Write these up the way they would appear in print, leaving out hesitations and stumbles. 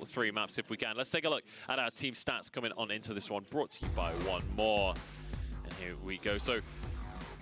3 maps if we can. Let's take a look at our team stats coming on into this one, brought to you by One More. And here we go. So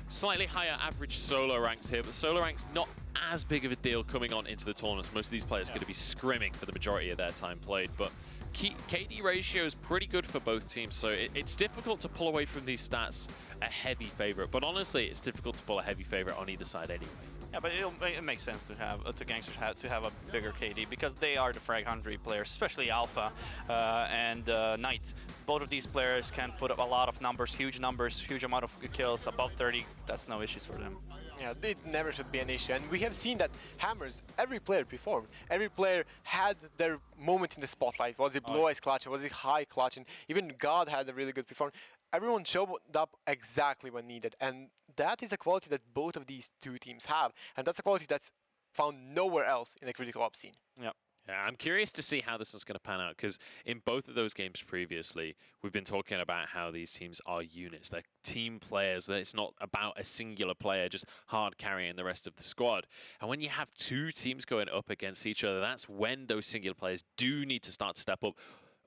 slightly higher average solo ranks here, but solo ranks not as big of a deal coming on into the tournaments. Most of these players are going to be scrimming for the majority of their time played, but KD ratio is pretty good for both teams, so it's difficult to pull away from these stats a heavy favorite. But honestly, it's difficult to pull a heavy favorite on either side anyway. Yeah, but it makes sense to have Gangsters to have a bigger KD because they are the frag hungry players, especially Alpha and Knight. Both of these players can put up a lot of numbers, huge amount of kills, above 30. That's no issues for them. Yeah, it never should be an issue. And we have seen that Hammers, every player performed. Every player had their moment in the spotlight. Was it Blue Eyes clutch? Was it High clutch? And even God had a really good performance. Everyone showed up exactly when needed. And that is a quality that both of these two teams have. And that's a quality that's found nowhere else in the critical ops scene. Yeah. Yeah, I'm curious to see how this is going to pan out, because in both of those games previously, we've been talking about how these teams are units. They're team players. That it's not about a singular player just hard carrying the rest of the squad. And when you have two teams going up against each other, that's when those singular players do need to start to step up.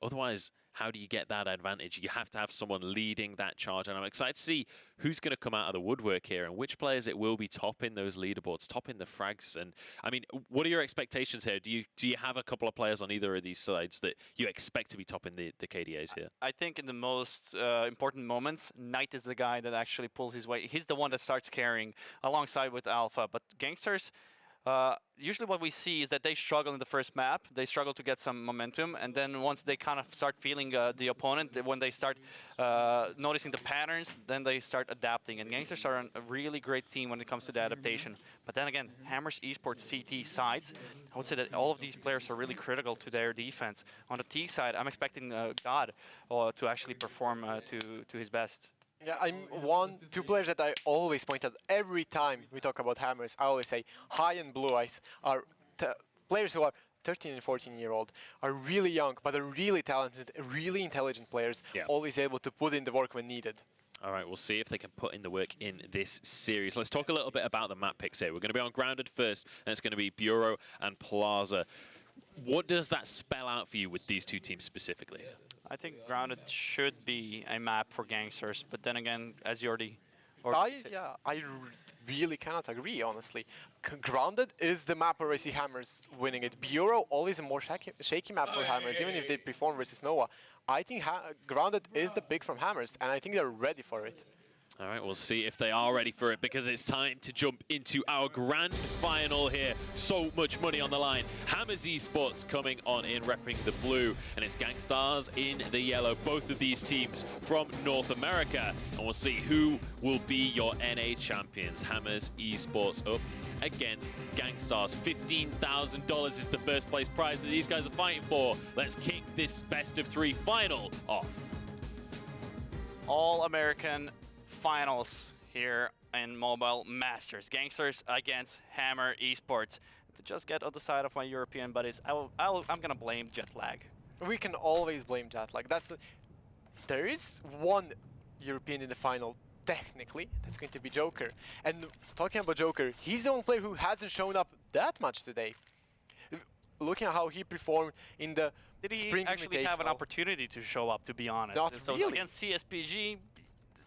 Otherwise, how do you get that advantage? You have to have someone leading that charge. And I'm excited to see who's going to come out of the woodwork here and which players it will be topping those leaderboards, topping the frags. And I mean, what are your expectations here? Do you have a couple of players on either of these sides that you expect to be topping the KDAs here? I think in the most important moments, Knight is the guy that actually pulls his weight. He's the one that starts carrying alongside with Alpha. But Gangsters, usually what we see is that they struggle in the first map. They struggle to get some momentum, and then once they kind of start feeling the opponent, when they start noticing the patterns, then they start adapting. And Gangsters are a really great team when it comes to the adaptation. But then again, Hammers Esports CT sides, I would say that all of these players are really critical to their defense. On the T side, I'm expecting God to actually perform to his best. Yeah, two players that I always point out every time we talk about Hammers. I always say High and Blue Eyes are players who are 13 and 14-year-old, are really young, but are really talented, really intelligent players, always able to put in the work when needed. All right, we'll see if they can put in the work in this series. Let's talk a little bit about the map picks here. We're going to be on Grounded first, and it's going to be Bureau and Plaza. What does that spell out for you with these two teams specifically? I think Grounded should be a map for Gangsters, but then again, as you already I really cannot agree, honestly. Grounded is the map where I see Hammers winning it. Bureau, always a more shaky map for Hammers, even if they perform versus Nova. I think Grounded is the pick from Hammers, and I think they're ready for it. All right, we'll see if they are ready for it, because it's time to jump into our grand final here. So much money on the line. Hammers Esports coming on in, repping the blue, and it's Gangstars in the yellow. Both of these teams from North America, and we'll see who will be your NA champions. Hammers Esports up against Gankstars. $15,000 is the first place prize that these guys are fighting for. Let's kick this best of 3 final off. All-American finals here in Mobile Masters. Gangsters against Hammer Esports. To just get on the side of my European buddies, I'm gonna blame jet lag. We can always blame jet lag. There is one European in the final, technically. That's going to be Joker. And talking about Joker, he's the only player who hasn't shown up that much today. Looking at how he performed in the Did he Spring actually have an opportunity to show up, to be honest? Not really. Against CSPG,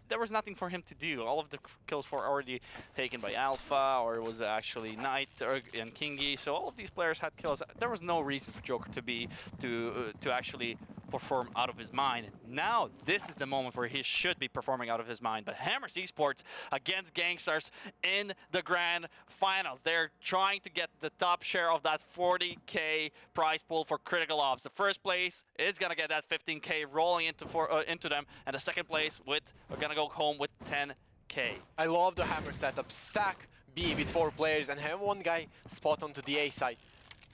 there was nothing for him to do. All of the kills were already taken by Alpha, or it was actually Knight and Kingy. So all of these players had kills. There was no reason for Joker to actually perform out of his mind. Now, this is the moment where he should be performing out of his mind. But Hammers Esports against Gangstars in the grand finals. They're trying to get the top share of that 40K prize pool for critical ops. The first place is gonna get that 15K rolling into them, and the second place we're gonna go home with 10K. I love the Hammer setup. Stack B with 4 players and have one guy spot onto the A side.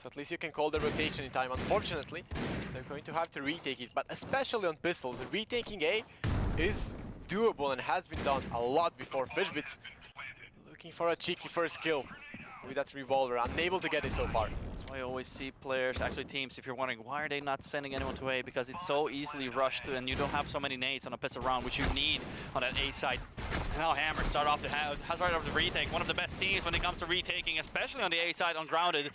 So at least you can call the rotation in time. Unfortunately, they're going to have to retake it, but especially on pistols, retaking A is doable and has been done a lot before. Fishbits looking for a cheeky first kill with that revolver, unable to get it so far. I always see players, actually teams, if you're wondering why are they not sending anyone to A, because it's so easily rushed and you don't have so many nades on a pistol round, which you need on that A side. And now Hammer start off the retake, one of the best teams when it comes to retaking, especially on the A side on Grounded.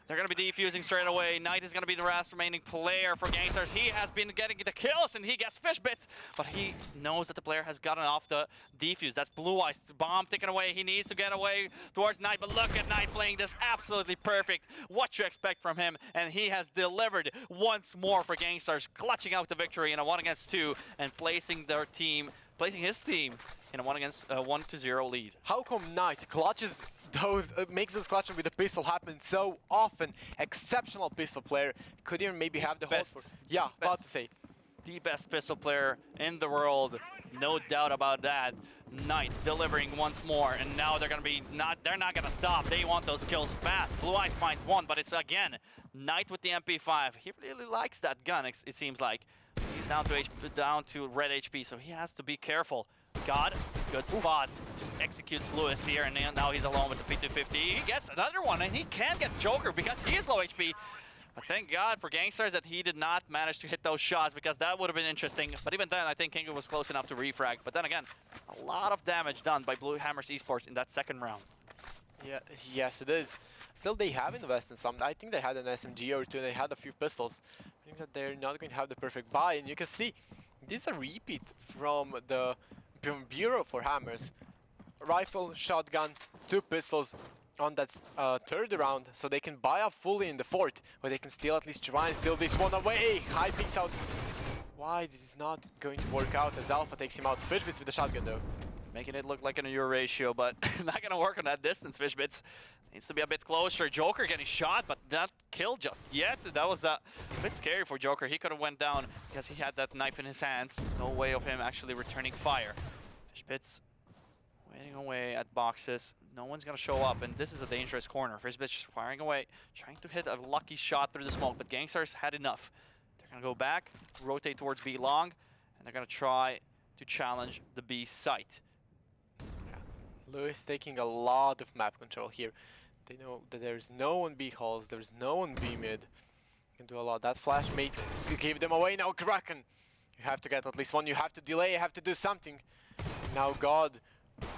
They're going to be defusing straight away. Knight is going to be the last remaining player for Gangstars. He has been getting the kills and he gets fish bits, but he knows that the player has gotten off the defuse. That's Blue Eyes. Bomb taken away. He needs to get away towards Knight, but look at Knight playing this absolutely perfect. What you expect from him, and he has delivered once more for Gangstars, clutching out the victory in a 1-against-2 and placing his team in a 1-to-0 lead. How come Knight clutches those, makes those clutches with the pistol happen so often? Exceptional pistol player. Could even maybe have the Best. hold for, yeah, about to say. The best pistol player in the world, no doubt about that. Knight delivering once more, and now they're not gonna stop. They want those kills fast. Blue Eyes finds one, but it's again Knight with the MP5. He really likes that gun, it seems like. He's down to red HP, so he has to be careful. God, good spot. Just executes Lewis here, and now he's alone with the P250. He gets another one, and he can't get Joker because he is low HP. But thank God for Gangstars that he did not manage to hit those shots, because that would have been interesting. But even then, I think Kingo was close enough to refrag. But then again, a lot of damage done by Blue Hammers Esports in that second round. Yeah, yes it is. Still, they have invested some. I think they had an SMG or two, and they had a few pistols. I think that they're not going to have the perfect buy, and you can see this is a repeat from the Bureau for Hammers. Rifle, shotgun, 2 pistols on that third round, so they can buy up fully in the fourth, where they can still at least try and steal this one away. High peeks out. Why this is not going to work out as Alpha takes him out. Fishbits with the shotgun though. Making it look like an Euro ratio, but not gonna work on that distance, Fishbits. Needs to be a bit closer. Joker getting shot, but not killed just yet. That was a bit scary for Joker. He could have went down because he had that knife in his hands. No way of him actually returning fire. Fishbits waiting away at boxes. No one's gonna show up, and this is a dangerous corner. Fishbits just firing away, trying to hit a lucky shot through the smoke, but Gangstars had enough. They're gonna go back, rotate towards B long, and they're gonna try to challenge the B site. Lewis taking a lot of map control here. They know that there's no one B halls, there's no one B mid. Can do a lot. That flash mate gave them away. Now Kraken, you have to get at least one. You have to delay. You have to do something. Now God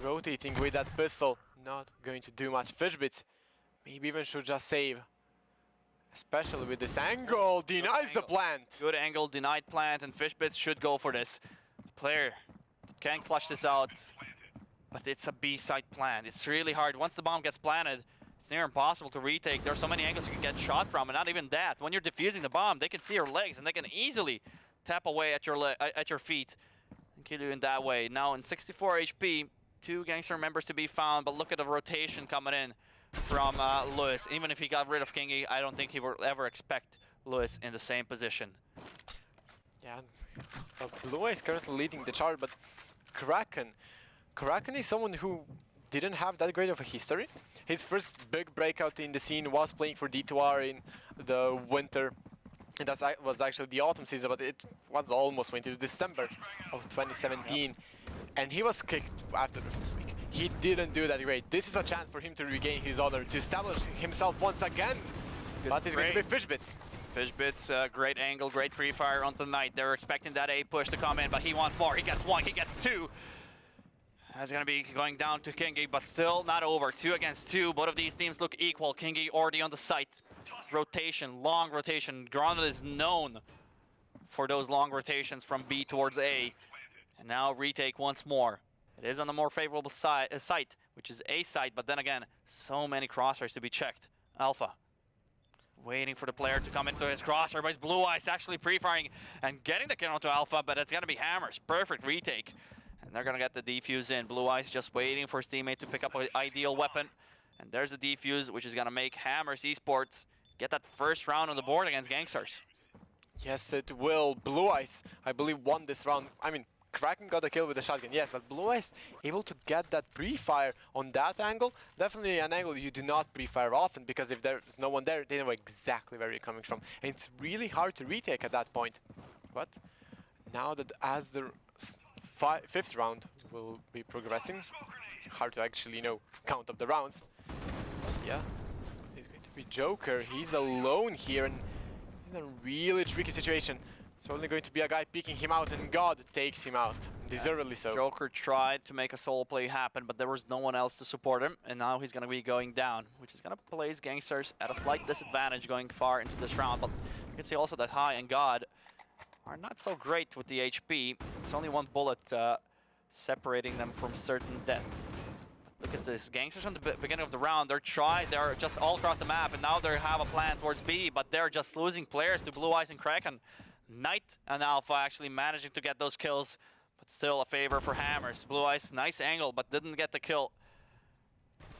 rotating with that pistol, not going to do much. Fishbits maybe even should just save, especially with this angle. Denies the plant. Good angle, denied plant, and Fishbits should go for this. Player can't clutch this out, but it's a B-side plant. It's really hard. Once the bomb gets planted, it's near impossible to retake. There are so many angles you can get shot from, and not even that. When you're defusing the bomb, they can see your legs, and they can easily tap away at your feet and kill you in that way. Now in 64 HP, 2 Gangster members to be found, but look at the rotation coming in from Lewis. Even if he got rid of Kingy, I don't think he will ever expect Lewis in the same position. Yeah, Blue is currently leading the chart, but Kraken is someone who didn't have that great of a history. His first big breakout in the scene was playing for D2R in the winter, and that was actually the autumn season, but it was almost winter. It was December of 2017, and he was kicked after the first week. He didn't do that great. This is a chance for him to regain his honor, to establish himself once again. But it's going to be Fishbits. Fishbits, great angle, great free fire on the Knight. They're expecting that A push to come in, but he wants more. He gets 1, he gets 2. That's going to be going down to Kingy, but still not over. 2 against 2. Both of these teams look equal. Kingy already on the site. Rotation, long rotation. Grounded is known for those long rotations from B towards A. And now retake once more. It is on the more favorable site, which is A site, but then again, so many crossfires to be checked. Alpha waiting for the player to come into his crosshair, but it's Blue Eyes actually pre-firing and getting the kill onto Alpha, but it's going to be Hammers. Perfect retake. And they're going to get the defuse in. Blue Eyes just waiting for his teammate to pick up an ideal weapon. And there's the defuse, which is going to make Hammers Esports get that first round on the board against Gangstars. Yes, it will. Blue Eyes, I believe, won this round. I mean, Kraken got a kill with the shotgun, yes, but Blue Eyes able to get that pre-fire on that angle. Definitely an angle you do not pre-fire often, because if there's no one there, they know exactly where you're coming from. And it's really hard to retake at that point. But now that as the fifth round will be progressing, hard to actually, count up the rounds. Yeah, it's going to be Joker. He's alone here, and he's in a really tricky situation. It's only going to be a guy picking him out, and God takes him out. Deservedly so. Joker tried to make a solo play happen, but there was no one else to support him, and now he's going to be going down, which is going to place Gangsters at a slight disadvantage going far into this round. But you can see also that High and God are not so great with the HP. It's only one bullet separating them from certain death. Look at this. Gangsters from the beginning of the round, they're just all across the map, and now they have a plan towards B, but they're just losing players to Blue Eyes and Kraken. Knight and Alpha actually managing to get those kills, but still a favor for Hammers. Blue Eyes, nice angle, but didn't get the kill.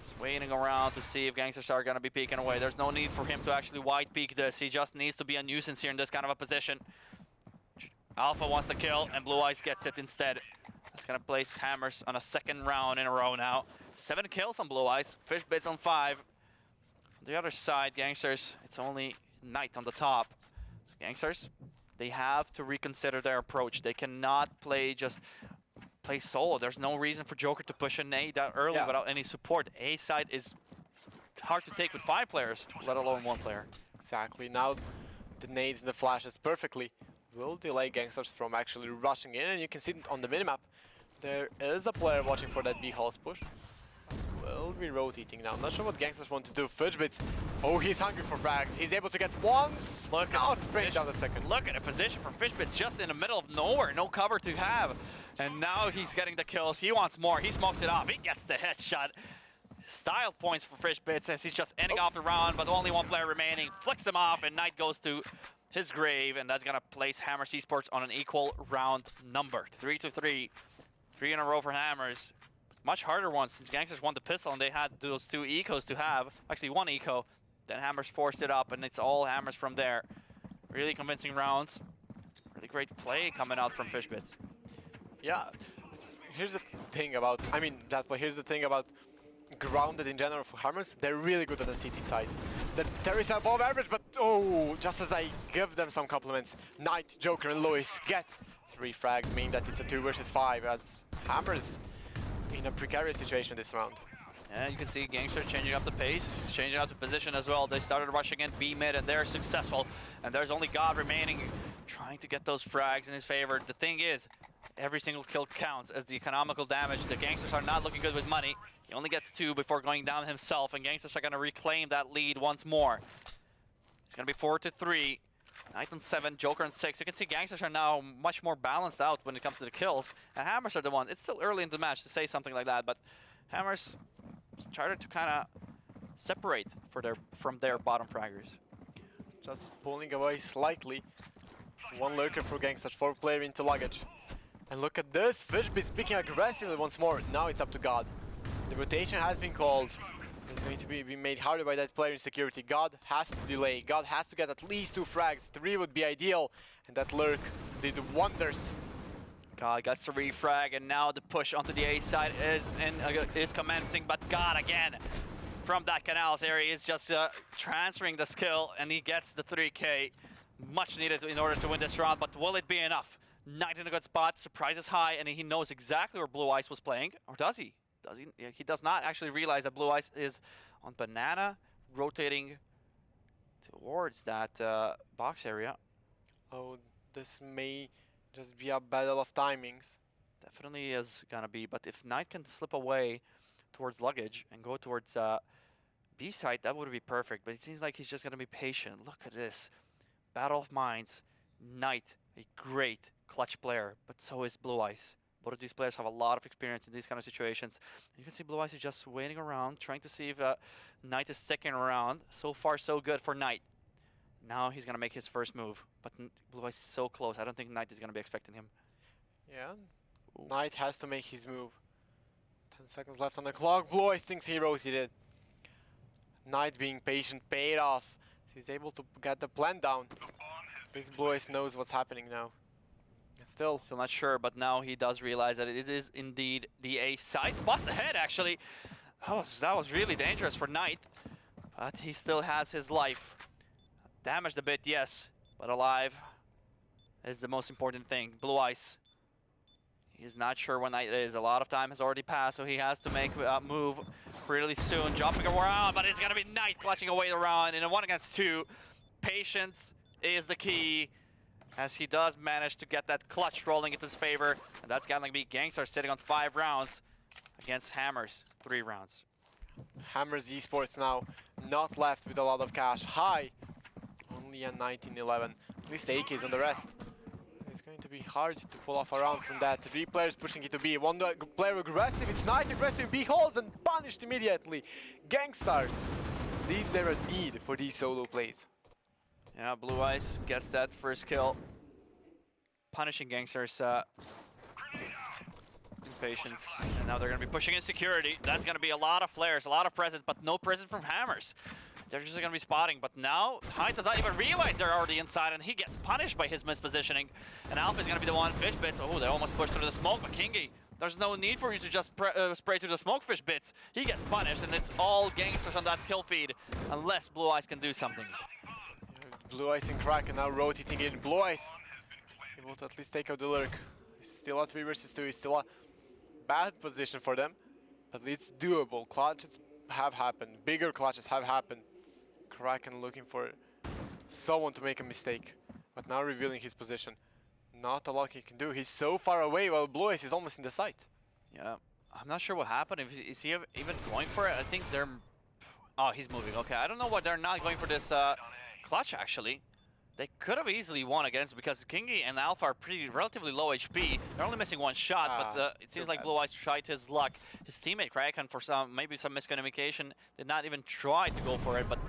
Just waiting around to see if Gangsters are going to be peeking away. There's no need for him to actually wide peek this. He just needs to be a nuisance here in this kind of a position. Alpha wants the kill, and Blue Eyes gets it instead. That's going to place Hammers on a second round in a row now. 7 kills on Blue Eyes, Fishbits on 5. On the other side, Gangsters, it's only Knight on the top. So Gangsters, they have to reconsider their approach. They cannot play solo. There's no reason for Joker to push an A that early without any support. A side is hard to take with 5 players, let alone 1 player. Exactly. Now the nades and the flashes perfectly will delay Gangsters from actually rushing in, and you can see it on the minimap. There is a player watching for that B house push. Will be rotating now. I'm not sure what Gangsters want to do. Fidgebits, oh, he's hungry for frags. He's able to get one. Look now at it's spraying down the second. Look at a position from Fishbits just in the middle of nowhere, no cover to have. And now he's getting the kills. He wants more. He smokes it off. He gets the headshot. Style points for Fishbits as he's just ending off the round, but only 1 player remaining. Flicks him off, and Knight goes to his grave, and that's gonna place Hammers Esports on an equal round number. 3-3. 3 in a row for Hammers. Much harder ones since Gangsters won the pistol and they had those 2 ecos to have. Actually 1 eco. Then Hammers forced it up, and it's all Hammers from there. Really convincing rounds. Really great play coming out from Fishbits. Yeah. Here's the thing about, here's the thing about grounded in general for Hammers. They're really good on the CT side. There is above average, but oh, just as I give them some compliments, Knight, Joker, and Lewis get 3 frags, meaning that it's a 2 versus 5 as Hammers in a precarious situation this round. And you can see Gangsters changing up the pace, changing up the position as well. They started rushing in B mid and they're successful. And there's only God remaining, trying to get those frags in his favor. The thing is, every single kill counts as the economical damage. The Gangsters are not looking good with money. He only gets 2 before going down himself, and Gangsters are going to reclaim that lead once more. It's going to be 4-3. Knight on 7, Joker on 6. You can see Gangsters are now much more balanced out when it comes to the kills. And Hammers are the one. It's still early in the match to say something like that, but Hammers started to kind of separate from their bottom fraggers. Just pulling away slightly. 1 lurker for Gangsters, 4 player into luggage. And look at this, Fishbit speaking aggressively once more. Now it's up to God. The rotation has been called. It's going to be made harder by that player in security. God has to delay. God has to get at least 2 frags. 3 would be ideal. And that lurk did wonders. God gets the refrag, and now the push onto the A side is commencing. But God again, from that canals area, is just transferring the skill, and he gets the 3K. Much needed in order to win this round, but will it be enough? Knight in a good spot, surprises High, and he knows exactly where Blue Eyes was playing. Or does he? Does he? He does not actually realize that Blue Eyes is on Banana, rotating towards that box area. Oh, this may just be a battle of timings. Definitely is gonna be, but if Knight can slip away towards luggage and go towards B side, that would be perfect. But it seems like he's just gonna be patient. Look at this. Battle of minds. Knight, a great clutch player, but so is Blue Eyes. Both of these players have a lot of experience in these kind of situations. You can see Blue Eyes is just waiting around, trying to see if Knight is sticking around. So far, so good for Knight. Now he's gonna make his first move, but Blue Eyes is so close. I don't think Knight is gonna be expecting him. Yeah, Knight has to make his move. 10 seconds left on the clock. Blue Eyes thinks he rotated. Knight being patient paid off. He's able to get the plan down. This Blue Eyes knows what's happening now. Still not sure, but now he does realize that it is indeed the A side. Spots ahead, actually. That was really dangerous for Knight, but he still has his life. Damaged a bit, yes, but alive is the most important thing. Blue Eyes. He's not sure when Knight is. A lot of time has already passed, so he has to make a move really soon. Jumping around, but it's going to be Knight clutching away the round in a 1 against 2. Patience is the key. as he does manage to get that clutch rolling into his favor. And that's gonna be Gangstars sitting on 5 rounds against Hammers, 3 rounds. Hammers Esports now not left with a lot of cash. High, only a 19-11. At least AK is on the rest. It's going to be hard to pull off a round from that. 3 players pushing it to B. 1 player aggressive. It's Knight aggressive. B holds and punished immediately. Gangstars. These they're a need for these solo plays. Yeah, Blue Eyes gets that first kill. Punishing Gangsters' impatience. And now they're going to be pushing in security. That's going to be a lot of flares, a lot of presence, but no presence from Hammers. They're just going to be spotting, but now Hyde does not even realize they're already inside, and he gets punished by his mispositioning. And Alpha is going to be the one fish bits. Oh, they almost pushed through the smoke, but Kingy, there's no need for you to just spray through the smoke fish bits. He gets punished, and it's all Gangsters on that kill feed, unless Blue Eyes can do something. Blue Eyes and Kraken now rotating in. Blue Eyes able to at least take out the lurk. It's still a 3 versus 2. It's still a bad position for them, but it's doable. Clutches have happened. Bigger clutches have happened. Kraken looking for someone to make a mistake, but now revealing his position. Not a lot he can do. He's so far away while Blue Eyes is almost in the sight. Yeah, I'm not sure what happened. Is he even going for it? I think they're... Oh, he's moving. Okay, I don't know why they're not going for this clutch, actually. They could have easily won against, because Kingy and Alpha are pretty relatively low HP. They're only missing 1 shot, but it seems like Blue Eyes tried his luck. His teammate Kraken, for maybe some miscommunication, did not even try to go for it, but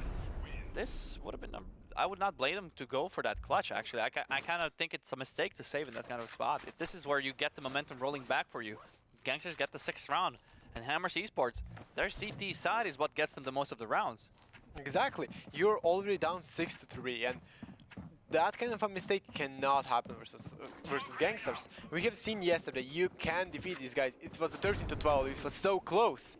this would have been I would not blame them to go for that clutch, actually. I kind of think it's a mistake to save in that kind of spot. If this is where you get the momentum rolling back for you. Gangsters get the 6th round, and Hammers Esports, their CT side is what gets them the most of the rounds. Exactly. You're already down 6-3, and that kind of a mistake cannot happen versus Gangsters. We have seen yesterday, you can defeat these guys. It was a 13-12, it was so close.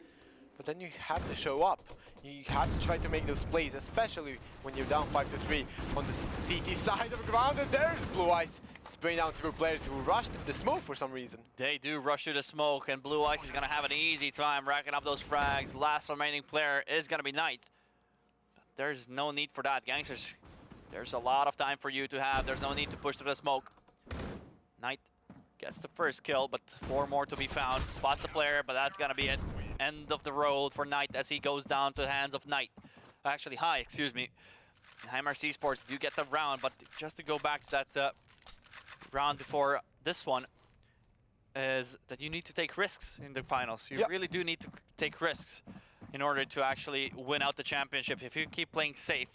But then you have to show up. You have to try to make those plays, especially when you're down 5-3 on the CT side of the ground. And there's Blue Eyes spraying down 2 players who rushed into the smoke for some reason. They do rush to the smoke, and Blue Eyes is going to have an easy time racking up those frags. Last remaining player is going to be Knight. There's no need for that. Gangsters, there's a lot of time for you to have. There's no need to push through the smoke. Knight gets the first kill, but 4 more to be found. Spots the player, but that's going to be it. End of the road for Knight as he goes down to the hands of Knight. Actually, High, excuse me. Hammers Esports do get the round, but just to go back to that round before this one, is that you need to take risks in the finals. You really do need to take risks in order to actually win out the championship. If you keep playing safe,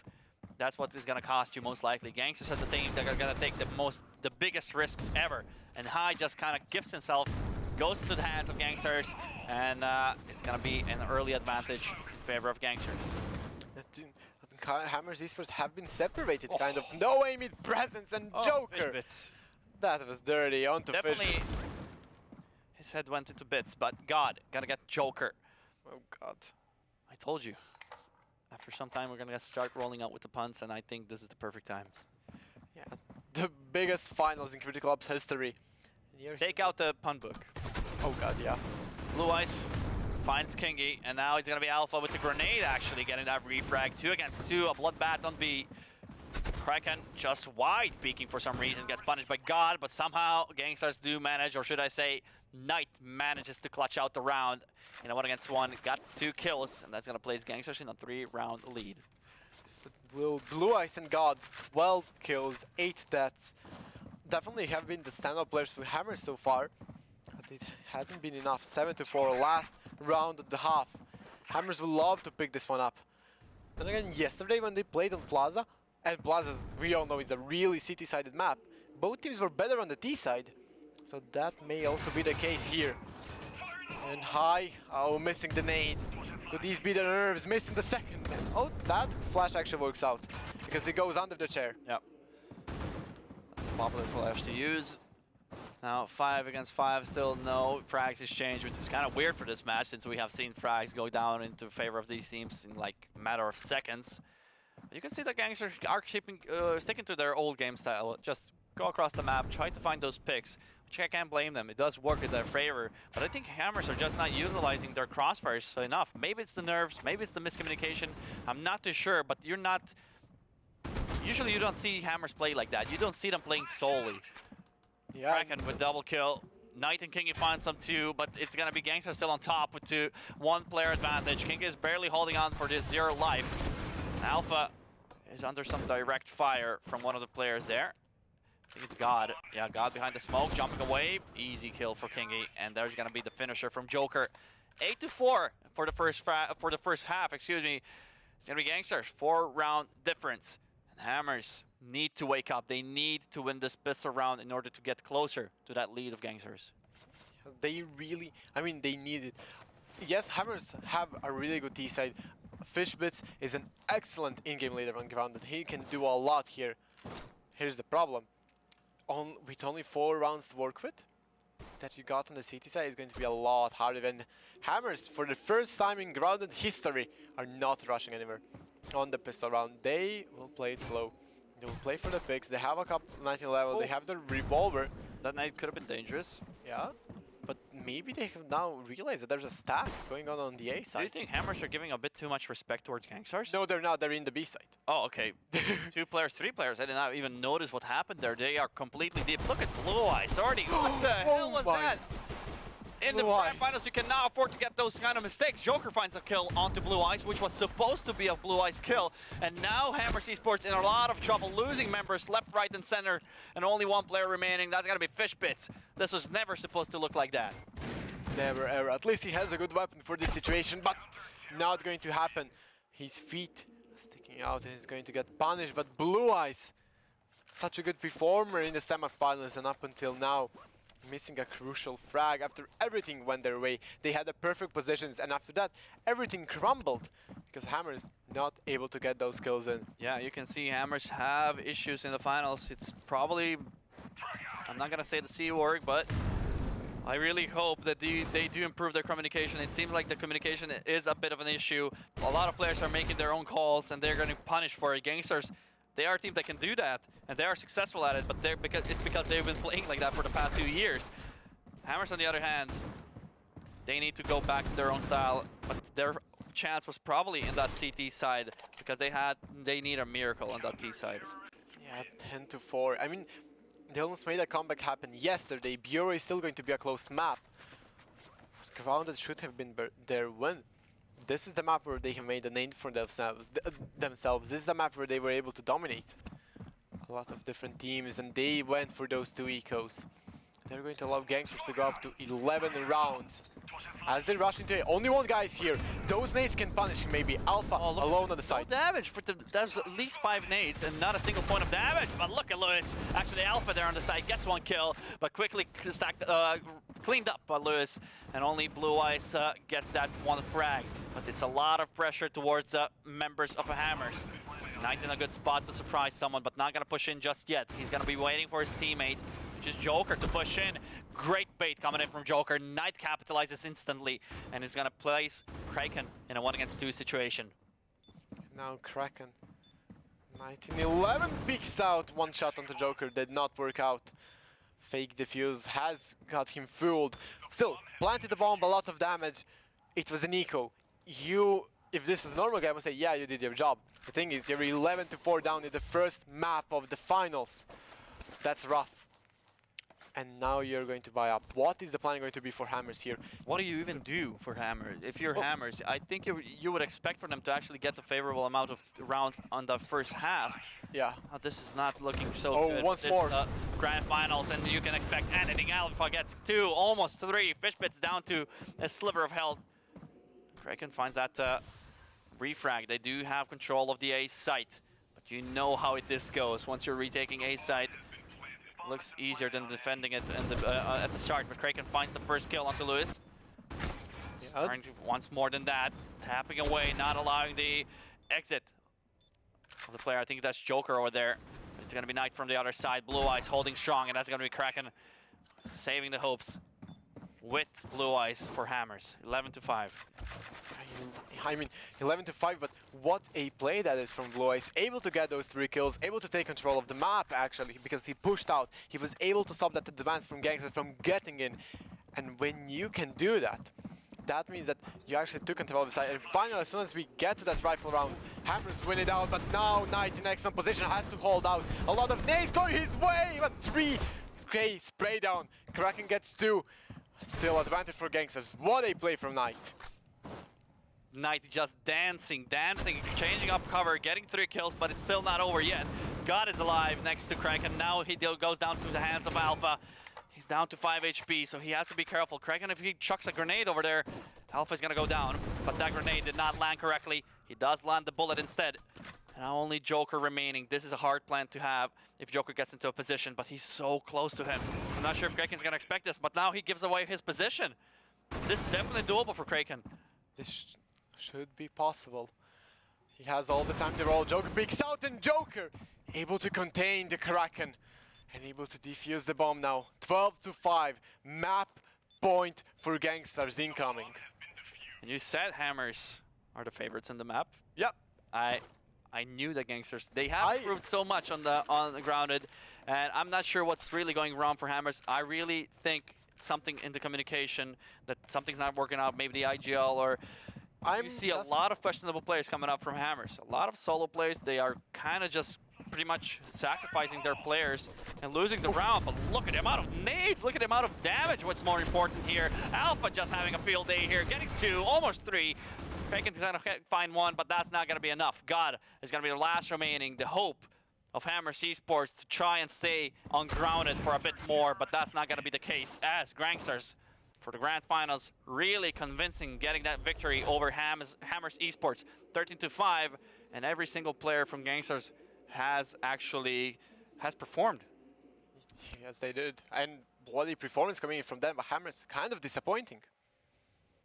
that's what is going to cost you most likely. Gangsters are the team that are going to take the biggest risks ever. And High just kind of gives himself, goes into the hands of Gangsters, and it's going to be an early advantage in favor of Gangsters. Hammers Esports have been separated, kind of. No aim in presence and Joker. That was dirty, onto Definitely, fish bits. His head went into bits, but God, gotta get Joker. Oh God. I told you. After some time, we're gonna start rolling out with the punts, and I think this is the perfect time. Yeah, the biggest finals in Critical Ops history. Take out the pun book. Oh God, yeah. Blue Eyes finds Kingy, and now he's gonna be Alpha with the grenade, actually getting that refrag. 2 against 2, a bloodbath on B. Kraken just wide peeking for some reason, gets punished by God, but somehow Gangstars do manage, or should I say, Knight manages to clutch out the round in a 1 against 1. Got 2 kills, and that's gonna place Gangstars in a 3-round lead. So will Blue Eyes and God, 12 kills, 8 deaths. Definitely have been the standout players for Hammers so far, but it hasn't been enough. 7-4, last round of the half. Hammers will love to pick this one up. Then again, yesterday when they played on Plaza, and Plaza's, we all know, is a really city-sided map, both teams were better on the T side. So that may also be the case here. And High, oh, missing the nade. Could these be the nerves? Missing the second. Oh, that flash actually works out, because it goes under the chair. Yep. Popular flash to use. Now 5 against 5, still no frags exchange, which is kind of weird for this match since we have seen frags go down into favor of these teams in like a matter of seconds. But you can see that Gangsters are sticking to their old game style. Just go across the map, try to find those picks, which I can't blame them. It does work in their favor, but I think Hammers are just not utilizing their crossfires enough. Maybe it's the nerves, maybe it's the miscommunication. I'm not too sure, but you're not Usually you don't see Hammers play like that. You don't see them playing solely. Yeah, Kraken with double kill. Knight and Kingy find some too, but it's gonna be Gangstars still on top with 1 player advantage. Kingy is barely holding on for this dear life. Alpha is under some direct fire from one of the players there. I think it's God. Yeah, God behind the smoke, jumping away. Easy kill for Kingy, and there's gonna be the finisher from Joker. 8-4 for the first half. Excuse me. It's gonna be Gangstars, 4-round difference. And Hammers need to wake up. They need to win this pistol round in order to get closer to that lead of Gangstars. they really, I mean, they need it. Yes, Hammers have a really good T side. Fishbits is an excellent in-game leader on Grounded. He can do a lot here. Here's the problem. With only 4 rounds to work with, that you got on the CT side is going to be a lot harder. Than Hammers, for the first time in Grounded history, are not rushing anywhere on the pistol round. They will play it slow. They will play for the picks. They have a couple 19 level. They have the revolver. That night could have been dangerous. Yeah, but maybe they have now realized that there's a stack going on the A side. Do you think Hammers are giving a bit too much respect towards Gangstars? No, they're not. They're in the B side. Oh, okay. 2 players, 3 players. I did not even notice what happened there. They are completely deep. Look at Blue Eyes already. What the hell was that? In the Blue grand Eyes. finals, you cannot afford to get those kind of mistakes. Joker finds a kill onto Blue Eyes, which was supposed to be a Blue Eyes kill. And now Hammers Esports in a lot of trouble, losing members left, right, and center, and only 1 player remaining. That's gonna be Fishbits. This was never supposed to look like that. Never ever. At least he has a good weapon for this situation, but not going to happen. His feet sticking out and he's going to get punished, but Blue Eyes, such a good performer in the semifinals, and up until now, missing a crucial frag after everything went their way. They had the perfect positions, and after that, everything crumbled because Hammers not able to get those kills in. Yeah, you can see Hammers have issues in the finals. It's probably, I'm not gonna say the C word, but I really hope that they do improve their communication. It seems like the communication is a bit of an issue. A lot of players are making their own calls and they're getting punished for it. Gangsters, they are a team that can do that, and they are successful at it, but it's because they've been playing like that for the past 2 years. Hammers, on the other hand, they need to go back to their own style, but their chance was probably in that CT side because they need a miracle on that T side. Yeah, 10-4. I mean, they almost made a comeback happen yesterday. Bureau is still going to be a close map. But Grounded should have been their win. This is the map where they have made a name for themselves. This is the map where they were able to dominate a lot of different teams, and they went for those 2 ecos. They're going to allow Gangsters to go up to 11 rounds. As they rush into it, only 1 guy is here. Those nades can punish him, maybe. Alpha alone on the side. No damage for there's at least 5 nades and not a single point of damage. But look at Lewis. Actually, Alpha there on the side gets 1 kill, but quickly cleaned up by Lewis, and only Blue Eyes gets that 1 frag. But it's a lot of pressure towards members of Hammers. Knight in a good spot to surprise someone, but not gonna push in just yet. He's gonna be waiting for his teammate, which is Joker, to push in. Great bait coming in from Joker. Knight capitalizes instantly, and is gonna place Kraken in a 1-against-2 situation. Now Kraken. 1911 peeks out. 1 shot onto Joker did not work out. Fake defuse has got him fooled. Still, planted the bomb, a lot of damage. It was an eco. If this was a normal game, I would say, yeah, you did your job. The thing is, you're 11-4 down in the first map of the finals. That's rough. And now you're going to buy up. What is the plan going to be for Hammers here? What do you even do for Hammers? If you're Hammers, I think you would expect for them to actually get a favorable amount of rounds on the first half. Yeah. Oh, this is not looking so good. Oh, once This more. is the grand finals, and you can expect anything. Alpha gets 2, almost 3. Fishbits down to a sliver of health. Kraken finds that refrag. They do have control of the A site, but you know how this goes. Once you're retaking A site, looks easier than defending it at the start, but Kraken finds the first kill onto Lewis. Yeah. Trying to once more than that, tapping away, not allowing the exit of the player. I think that's Joker over there. It's gonna be Knight from the other side. Blue Eyes holding strong, and that's gonna be Kraken saving the hopes with Blue Eyes for Hammers. 11-5. I mean, 11-5, but what a play that is from Blue Eyes. Able to get those 3 kills, able to take control of the map, actually, because he pushed out. He was able to stop that advance from Gangstars from getting in. And when you can do that, that means that you actually took control of the side. And finally, as soon as we get to that rifle round, Hammers win it out, but now Knight in excellent position has to hold out. A lot of nades going his way, but 3 spray down. Kraken gets 2. Still advantage for Gangsters. What a play from Knight. Knight just dancing, changing up cover, getting 3 kills, but it's still not over yet. God is alive next to Kraken. Now he goes down to the hands of Alpha. He's down to 5 HP, so he has to be careful. Kraken, if he chucks a grenade over there, Alpha's gonna go down. But that grenade did not land correctly. He does land the bullet instead. And now only Joker remaining. This is a hard plan to have if Joker gets into a position, but he's so close to him. I'm not sure if Kraken's gonna expect this, but now he gives away his position. This is definitely doable for Kraken. This should be possible. He has all the time to roll. Joker peeks out, and Joker able to contain the Kraken and able to defuse the bomb now. 12-5. Map point for Gangsters incoming. And you said Hammers are the favorites in the map. Yep. I knew the Gangsters. They have proved so much on the grounded, and I'm not sure what's really going wrong for Hammers. I really think something in the communication, that something's not working out. Maybe the IGL, or you see a lot of questionable players coming up from Hammers. A lot of solo players. They are kind of just pretty much sacrificing their players and losing the round. But look at the amount of nades. Look at the amount of damage. What's more important here? Alpha just having a field day here, getting 2, almost 3. Kraken's gonna find 1, but that's not gonna be enough. God is gonna be the last remaining, the hope of Hammers Esports to try and stay ungrounded for a bit more, but that's not gonna be the case, as Gangstars for the grand finals really convincing, getting that victory over Hammers Esports 13-5, and every single player from Gangstars has performed. Yes, they did. And what a performance coming in from them, but Hammers kind of disappointing.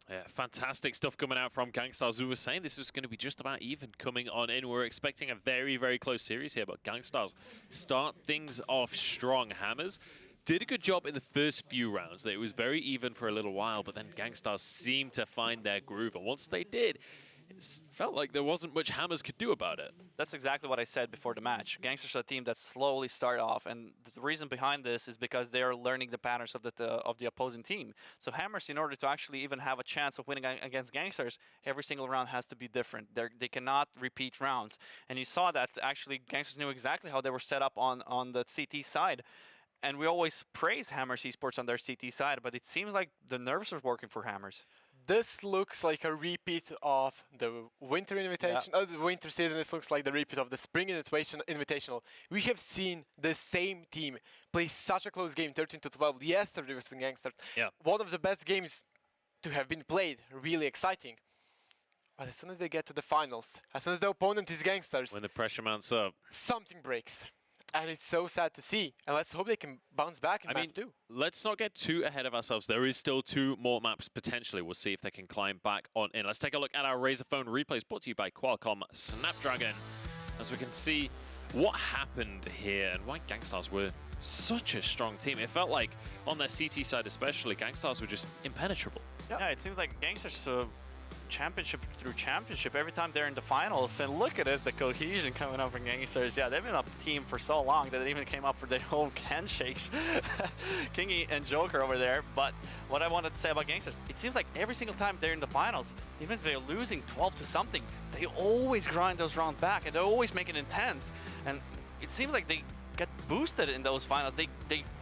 Yeah, fantastic stuff coming out from Gangstars. We were saying this was going to be just about even coming on in. We're expecting a very, very close series here, but Gangstars start things off strong. Hammers did a good job in the first few rounds. It was very even for a little while, but then Gangstars seemed to find their groove. And once they did, it felt like there wasn't much Hammers could do about it. That's exactly what I said before the match. Gangsters are a team that slowly start off, and the reason behind this is because they are learning the patterns of the opposing team. So Hammers, in order to actually even have a chance of winning against Gangsters, every single round has to be different. They cannot repeat rounds. And you saw that actually Gangsters knew exactly how they were set up on the CT side. And we always praise Hammers Esports on their CT side, but it seems like the nerves are working for Hammers. This looks like a repeat of the winter invitation, the winter season. This looks like the repeat of the spring invitational. We have seen the same team play such a close game, 13-12, yesterday versus Gangsters. Yeah. One of the best games to have been played, really exciting. But as soon as they get to the finals, as soon as the opponent is Gangsters, When the pressure mounts up, something breaks. And it's so sad to see. And let's hope they can bounce back in map 2. Let's not get too ahead of ourselves. There is still 2 more maps potentially. We'll see if they can climb back on in. Let's take a look at our Razer phone replays brought to you by Qualcomm Snapdragon, as we can see what happened here and why Gangstars were such a strong team. It felt like on their CT side especially, Gangstars were just impenetrable. Yeah, it seems like Gangsters championship through championship every time they're in the finals, and look at this, the cohesion coming up from Gangstars. Yeah, they've been a team for so long that they even came up for their own handshakes. Kingy and Joker over there. But what I wanted to say about Gangstars, it seems like every single time they're in the finals, even if they're losing 12-something, they always grind those rounds back and they always make it intense. And it seems like they get boosted in those finals. They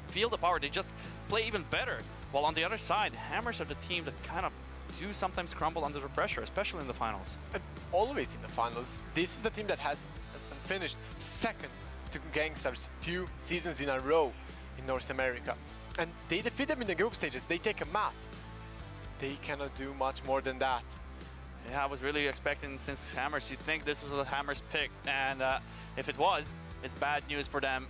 feel the power, they just play even better. While on the other side, Hammers are the team that kind of do sometimes crumble under the pressure, especially in the finals. And always in the finals. This is the team that has finished second to Gangstars 2 seasons in a row in North America. And they defeat them in the group stages. They take a map. They cannot do much more than that. Yeah, I was really expecting, since Hammers, you'd think this was a Hammers pick, and if it was, it's bad news for them.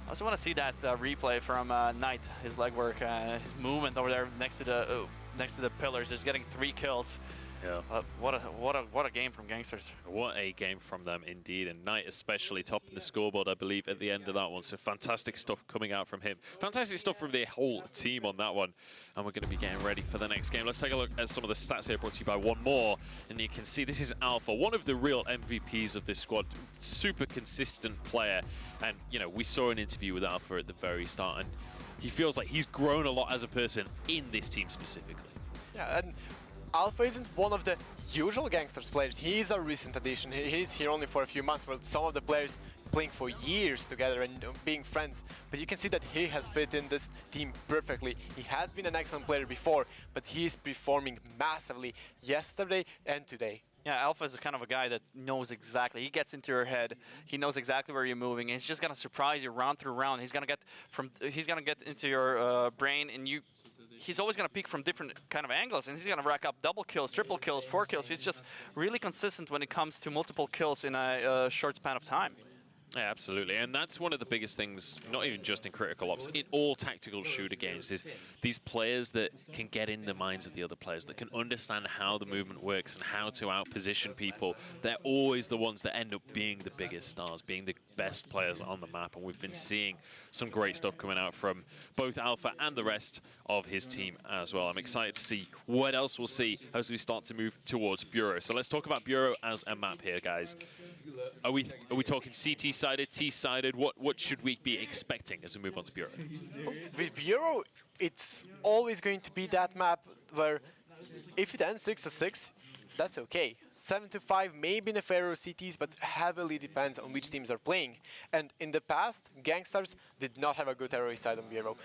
I also want to see that replay from Knight, his legwork, his movement over there next to the pillars, just getting 3 kills. Yeah. What a game from Gangstars. What a game from them indeed, and Knight especially topping the scoreboard, I believe, at the end of that one. So fantastic stuff coming out from him. Fantastic stuff from the whole team on that one. And we're going to be getting ready for the next game. Let's take a look at some of the stats here brought to you by One More. And you can see this is Alpha, one of the real MVPs of this squad. Super consistent player. And, you know, we saw an interview with Alpha at the very start, and he feels like he's grown a lot as a person in this team specifically. Yeah, and Alpha isn't one of the usual Gangsters players. He is a recent addition. He's here only for a few months, but some of the players playing for years together and being friends. But you can see that he has fit in this team perfectly. He has been an excellent player before, but he is performing massively yesterday and today. Yeah, Alpha is the kind of a guy that knows exactly. He gets into your head. He knows exactly where you're moving. He's just gonna surprise you round through round. He's gonna get into your brain, and he's always gonna peek from different kind of angles, and he's gonna rack up double kills, triple kills, 4 kills. He's just really consistent when it comes to multiple kills in a short span of time. Yeah, absolutely. And that's one of the biggest things, not even just in Critical Ops, in all tactical shooter games, is these players that can get in the minds of the other players, that can understand how the movement works and how to outposition people. They're always the ones that end up being the biggest stars, being the best players on the map. And we've been seeing some great stuff coming out from both Alpha and the rest of his team as well. I'm excited to see what else we'll see as we start to move towards Bureau. So let's talk about Bureau as a map here, guys. Are we talking CT-sided, T-sided? What should we be expecting as we move on to Bureau? With Bureau, it's always going to be that map where if it ends 6-6, that's okay. 7-5, maybe Nefero CTs, but heavily depends on which teams are playing. And in the past, Gangstars did not have a good ROE side on Bureau.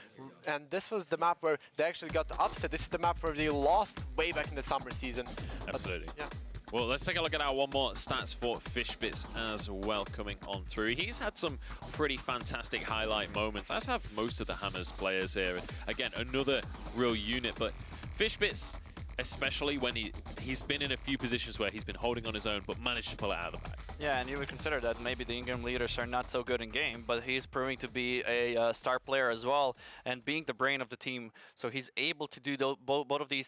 And this was the map where they actually got upset. This is the map where they lost way back in the summer season. Absolutely. But, yeah. Well, let's take a look at our one more stats for Fishbits as well coming on through. He's had some pretty fantastic highlight moments, as have most of the Hammers players here. Again, another real unit, but Fishbits, especially when he's been in a few positions where he's been holding on his own, but managed to pull it out of the bag. Yeah, and you would consider that maybe the in-game leaders are not so good in game, but he's proving to be a star player as well, and being the brain of the team. So he's able to do both of these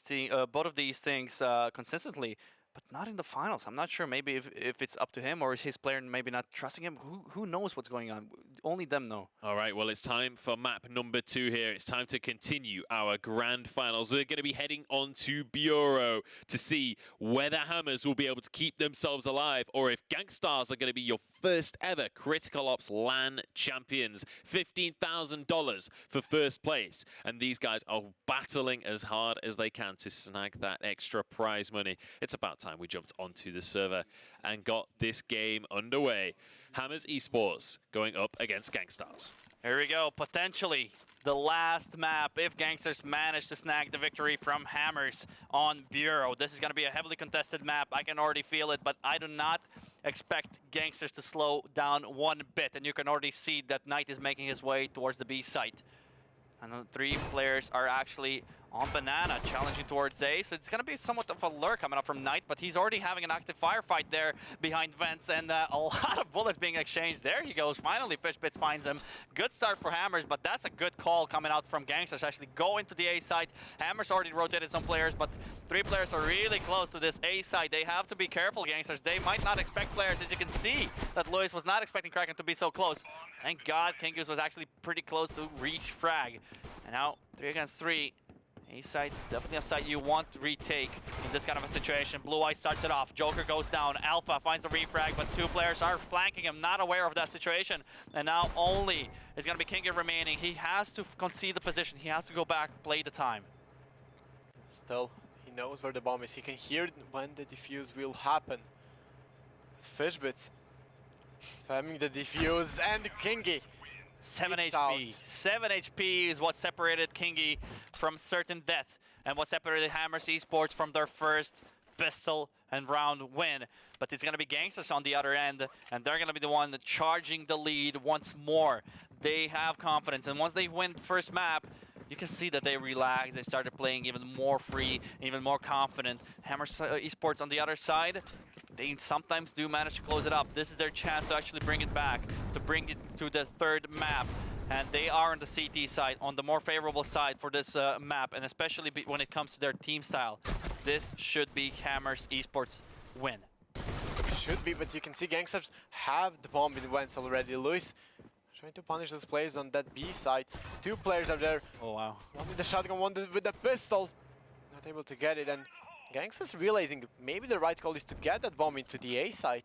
things consistently. But not in the finals. I'm not sure maybe if it's up to him or his player maybe not trusting him. Who knows what's going on? Only them know. All right, well, it's time for map number 2 here. It's time to continue our grand finals. We're going to be heading on to Bureau to see whether Hammers will be able to keep themselves alive or if Gangstars are going to be your first ever Critical Ops LAN champions. $15,000 for first place. And these guys are battling as hard as they can to snag that extra prize money. It's about time we jumped onto the server and got this game underway. Hammers Esports going up against Gangstars. Here we go, potentially the last map if Gangsters manage to snag the victory from Hammers on Bureau. This is going to be a heavily contested map. I can already feel it, but I do not expect Gangsters to slow down one bit. And you can already see that Knight is making his way towards the B site. And the 3 players are actually on Banana, challenging towards A. So it's going to be somewhat of a lure coming up from Knight, but he's already having an active firefight there behind Vents, and a lot of bullets being exchanged. There he goes. Finally, Fishbits finds him. Good start for Hammers, but that's a good call coming out from Gangsters. Actually go into the A site. Hammers already rotated some players, but 3 players are really close to this A site. They have to be careful, Gangsters. They might not expect players. As you can see, that Lewis was not expecting Kraken to be so close. Thank God Kingus was actually pretty close to reach frag. And now 3 against 3. A site's definitely a site you want to retake in this kind of a situation. Blue Eye starts it off. Joker goes down. Alpha finds a refrag, but 2 players are flanking him, not aware of that situation. And now only is going to be Kingy remaining. He has to concede the position. He has to go back, play the time. Still, he knows where the bomb is. He can hear when the defuse will happen. But Fishbits spamming the defuse, and Kingy 7 It's HP. out. 7 HP is what separated Kingy from certain death, and what separated Hammers Esports from their first pistol and round win. But it's going to be Gangsters on the other end, and they're going to be the one charging the lead once more. They have confidence, and once they win the first map, you can see that they relax. They started playing even more free, even more confident. Hammers Esports on the other side, they sometimes do manage to close it up. This is their chance to actually bring it back, to bring it to the 3rd map. And they are on the CT side, on the more favorable side for this map, and especially when it comes to their team style. This should be Hammers Esports win. should be, but you can see Gangstars have the bomb in Vents already. Luis trying to punish those players on that B side. 2 players are there. Oh wow. One with the shotgun, one with the pistol. Not able to get it, and Gangstars realizing maybe the right call is to get that bomb into the A side,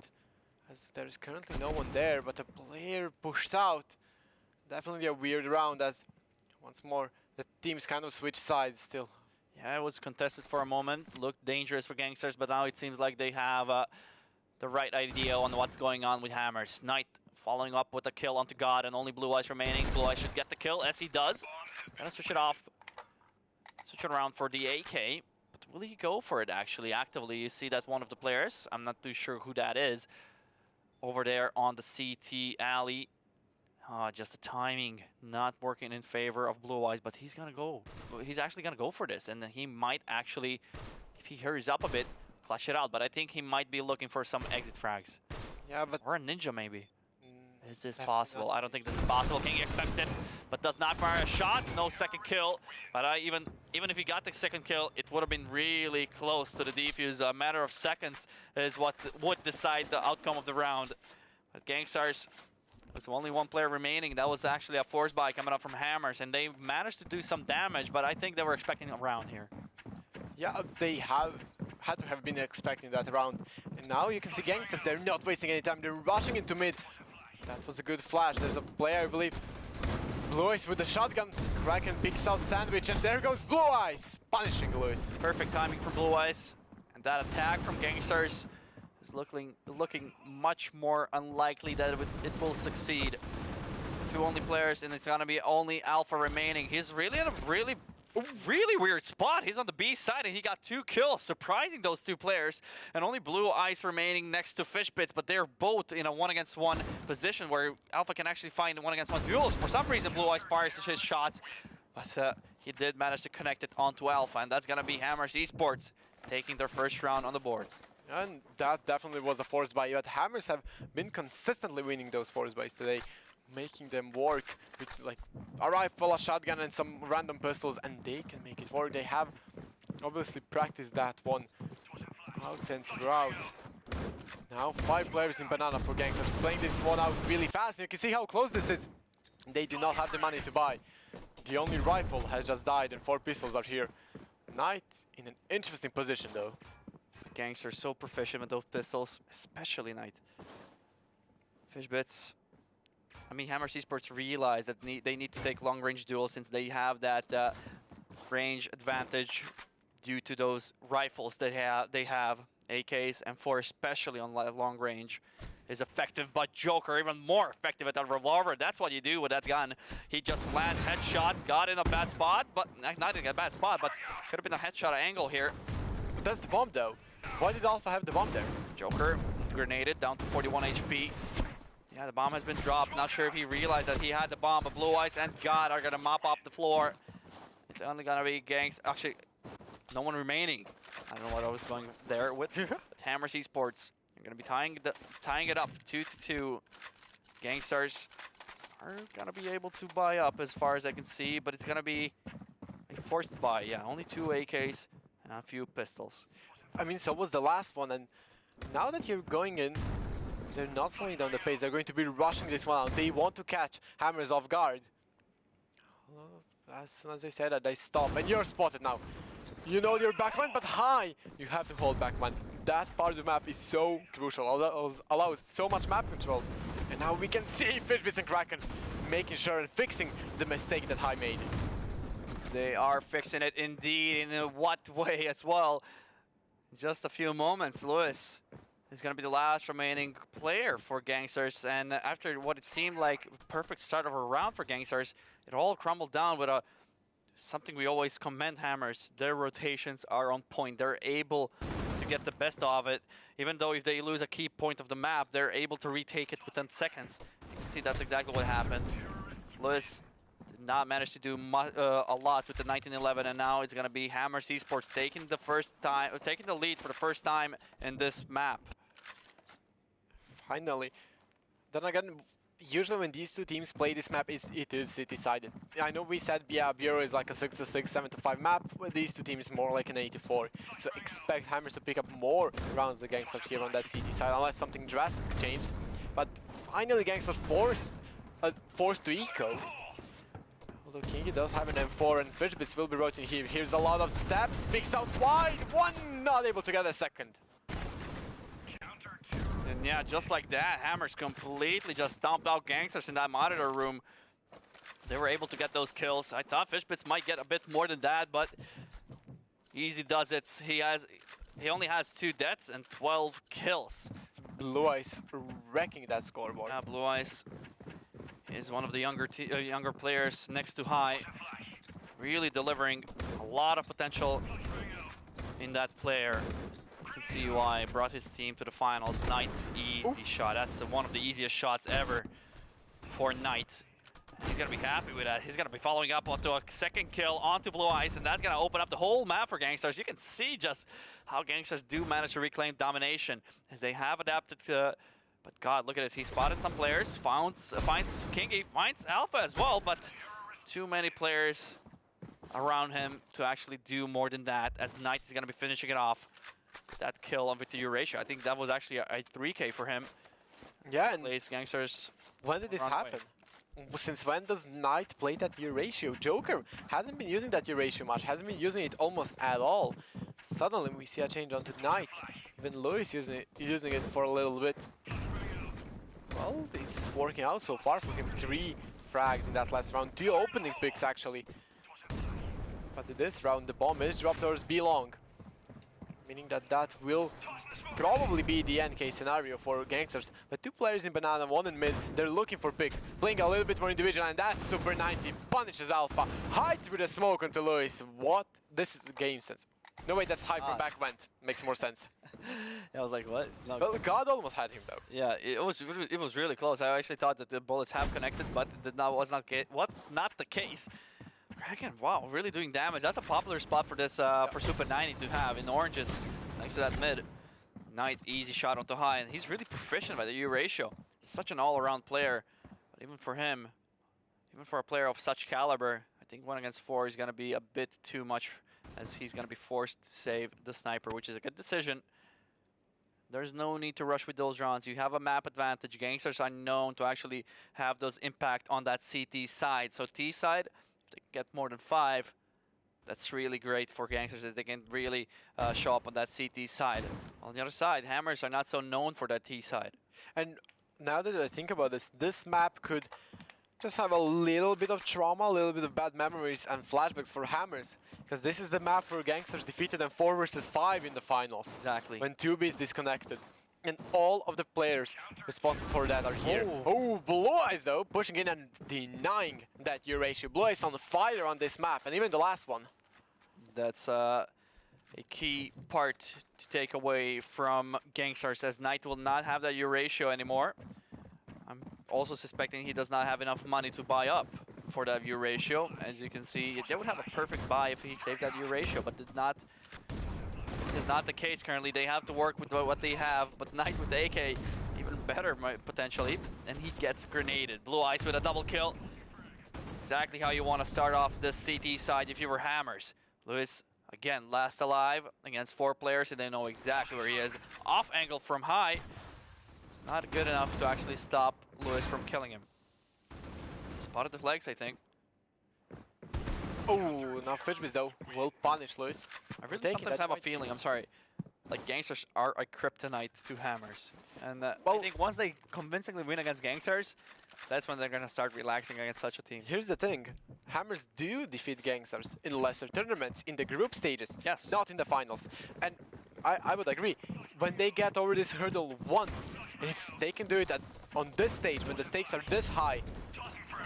as there is currently no one there, but a player pushed out. Definitely a weird round, as once more the teams kind of switch sides still. Yeah, it was contested for a moment. Looked dangerous for Gangsters, but now it seems like they have the right idea on what's going on with Hammers. Knight following up with a kill onto God, and only Blue Eyes remaining. Blue Eyes should get the kill, as he does. Gonna switch it off. Switch it around for the AK. But will he go for it, actually, actively? You see that's one of the players. I'm not too sure who that is. Over there on the CT alley. Just the timing not working in favor of Blue Eyes, but he's gonna go. He's actually gonna go for this, and he might actually, if he hurries up a bit, flush it out. But I think he might be looking for some exit frags. Yeah, but Or a ninja, maybe. Is this definitely possible? not. I don't think this is possible. King expects it, but does not fire a shot. No second kill. But even if he got the second kill, it would have been really close to the defuse. A matter of seconds is what would decide the outcome of the round. But Gangstars, there's only one player remaining. That was actually a force buy coming up from Hammers, and they managed to do some damage, but I think they were expecting a round here. yeah, they had to have been expecting that round. And now you can see Gangsters, they're not wasting any time. They're rushing into mid. That was a good flash. There's a player, I believe. Blue Eyes with the shotgun. Kraken picks out Sandwich, and there goes Blue Eyes, punishing Lewis. Perfect timing from Blue Eyes. And that attack from Gangstars is looking much more unlikely that it will succeed. Two only players, and it's gonna be only Alpha remaining. He's really in a really weird spot. He's on the B side, and he got 2 kills, surprising those 2 players. And only Blue Eyes remaining next to Fishbits, but they're both in a 1-against-1 position where Alpha can actually find 1-against-1 duels. For some reason, Blue Eyes fires his shots, but he did manage to connect it onto Alpha, and that's gonna be Hammers Esports taking their first round on the board. And that definitely was a force buy, but Hammers have been consistently winning those force buys today, making them work with like a rifle, a shotgun, and some random pistols, and they can make it work. They have obviously practiced that one out and throughout. Now 5 players in Banana for Gangsters, playing this one out really fast. You can see how close this is. They do not have the money to buy. The only rifle has just died, and 4 pistols are here. Knight in an interesting position though. Gangsters so proficient with those pistols, especially Knight. Fishbits. I mean, Hammers Esports realize that they need to take long-range duels since they have that range advantage due to those rifles that they have. AKs and 4 especially on long range is effective, but Joker even more effective at that revolver. That's what you do with that gun. He just lands headshots, got in a bad spot, but not in a bad spot, but could have been a headshot angle here. But that's the bomb though. Why did Alpha have the bomb there? Joker grenaded down to 41 HP. Yeah, the bomb has been dropped. Not sure if he realized that he had the bomb, but Blue Eyes and God are gonna mop up the floor. It's only gonna be Gangs. Actually, no one remaining. I don't know what I was going there with. But Hammers Esports are gonna be tying it up 2-2. Gangstars are gonna be able to buy up as far as I can see, but it's gonna be a forced buy. Yeah, only 2 AKs and a few pistols. I mean, so was the last one, and now that you're going in, they're not slowing down the pace. They're going to be rushing this one out. They want to catch Hammers off guard. As soon as they say that, they stop, and you're spotted now. You know your backman, but high! You have to hold backman. That part of the map is so crucial. Allows so much map control. And now we can see Fishbits and Kraken making sure and fixing the mistake that High made. They are fixing it indeed. In what way as well? Just a few moments, Lewis is going to be the last remaining player for Gangstars, and after what it seemed like a perfect start of a round for Gangstars, it all crumbled down with something we always commend Hammers. Their rotations are on point. They're able to get the best of it, even though if they lose a key point of the map, they're able to retake it within seconds. You can see that's exactly what happened. Lewis did not manage to do a lot with the 1911, and now it's going to be Hammers Esports taking the lead for the first time in this map. Finally. Then again, usually when these two teams play this map, it is decided. I know we said, yeah, Bureau is like a 6-6, 7-5 map, but these two teams more like an 84. So expect Hammers to pick up more rounds than Gangstars here on that CT side, unless something drastic changed. But finally, Gangstars forced to eco. Although Kingy does have an M4, and Fishbits will be rotating here. Here's a lot of steps, picks out wide, one not able to get a second. And yeah, just like that, Hammers completely just stomped out Gangstars in that monitor room. They were able to get those kills. I thought Fishbits might get a bit more than that, but Easy does it. He only has 2 deaths and 12 kills. It's Blue Eyes wrecking that scoreboard. Yeah, Blue Eyes is one of the younger players next to High. Really delivering a lot of potential in that player. You can see why brought his team to the finals. Knight, easy shot. That's one of the easiest shots ever for Knight. He's gonna be happy with that. He's gonna be following up onto a second kill onto Blue Eyes, and that's gonna open up the whole map for Gangstars. You can see just how Gangstars do manage to reclaim domination as they have adapted to. But God, look at this. He spotted some players, finds Kingy, finds Alpha as well, but too many players around him to actually do more than that, as Knight is gonna be finishing it off. That kill on Victor Eurasia. I think that was actually a 3K for him. Yeah, and Plays Gangstars. when did this wrong way. happen? Since when does Knight play that U ratio? Joker hasn't been using that U ratio much, hasn't been using it almost at all. Suddenly we see a change onto Knight. Even Lewis using it for a little bit. Well, it's working out so far for him. 3 frags in that last round. 2 opening picks actually. But in this round the bomb is dropped towards B long. Meaning that will probably be the end case scenario for Gangsters. But 2 players in banana, 1 in mid, they're looking for pick. Playing a little bit more individual, and that Super 90 punishes Alpha. Hide through the smoke onto Lewis. What? This is game sense. No way, that's High from back vent. Makes more sense. I was like, what? No. Well, God almost had him though. Yeah, it was really close. I actually thought that the bullets have connected, but was not the case. Dragon, wow, really doing damage. That's a popular spot for this for Super 90 to have in oranges next to that mid. Knight, easy shot onto High, and he's really proficient by the U ratio. Such an all-around player, but even for him, even for a player of such caliber, I think 1 against 4 is going to be a bit too much, as he's going to be forced to save the sniper, which is a good decision. There's no need to rush with those rounds. You have a map advantage. Gangsters are known to actually have those impact on that CT side. So T side, if they get more than 5, that's really great for Gangsters, as they can really show up on that CT side. On the other side, Hammers are not so known for that T side. And now that I think about this, this map could just have a little bit of trauma, a little bit of bad memories and flashbacks for Hammers. Because this is the map where Gangsters defeated them 4 versus 5 in the finals. Exactly. When 2B is disconnected. And all of the players responsible for that are here. Oh, Blue Eyes though, pushing in and denying that U ratio. Blue Eyes on fire on this map, and even the last one. That's a key part to take away from Gangstars, as Knight will not have that U ratio anymore. I'm also suspecting he does not have enough money to buy up for that U ratio. As you can see, they would have a perfect buy if he saved that U ratio, but did not. Is not the case currently. They have to work with what they have, but Knight with the AK, even better potentially, and he gets grenaded. Blue Eyes with a double kill. Exactly how you want to start off this CT side if you were Hammers. Lewis, again, last alive against 4 players, and they know exactly where he is. Off angle from High. It's not good enough to actually stop Lewis from killing him. Spotted the flags, I think. Oh, now Fidgebiz though will punish Lewis. I really sometimes have a feeling, I'm sorry, like Gangsters are a kryptonite to Hammers. And I think once they convincingly win against Gangsters, that's when they're going to start relaxing against such a team. Here's the thing. Hammers do defeat Gangsters in lesser tournaments, in the group stages, yes, not in the finals. And I would agree. When they get over this hurdle once, and if they can do it on this stage, when the stakes are this high,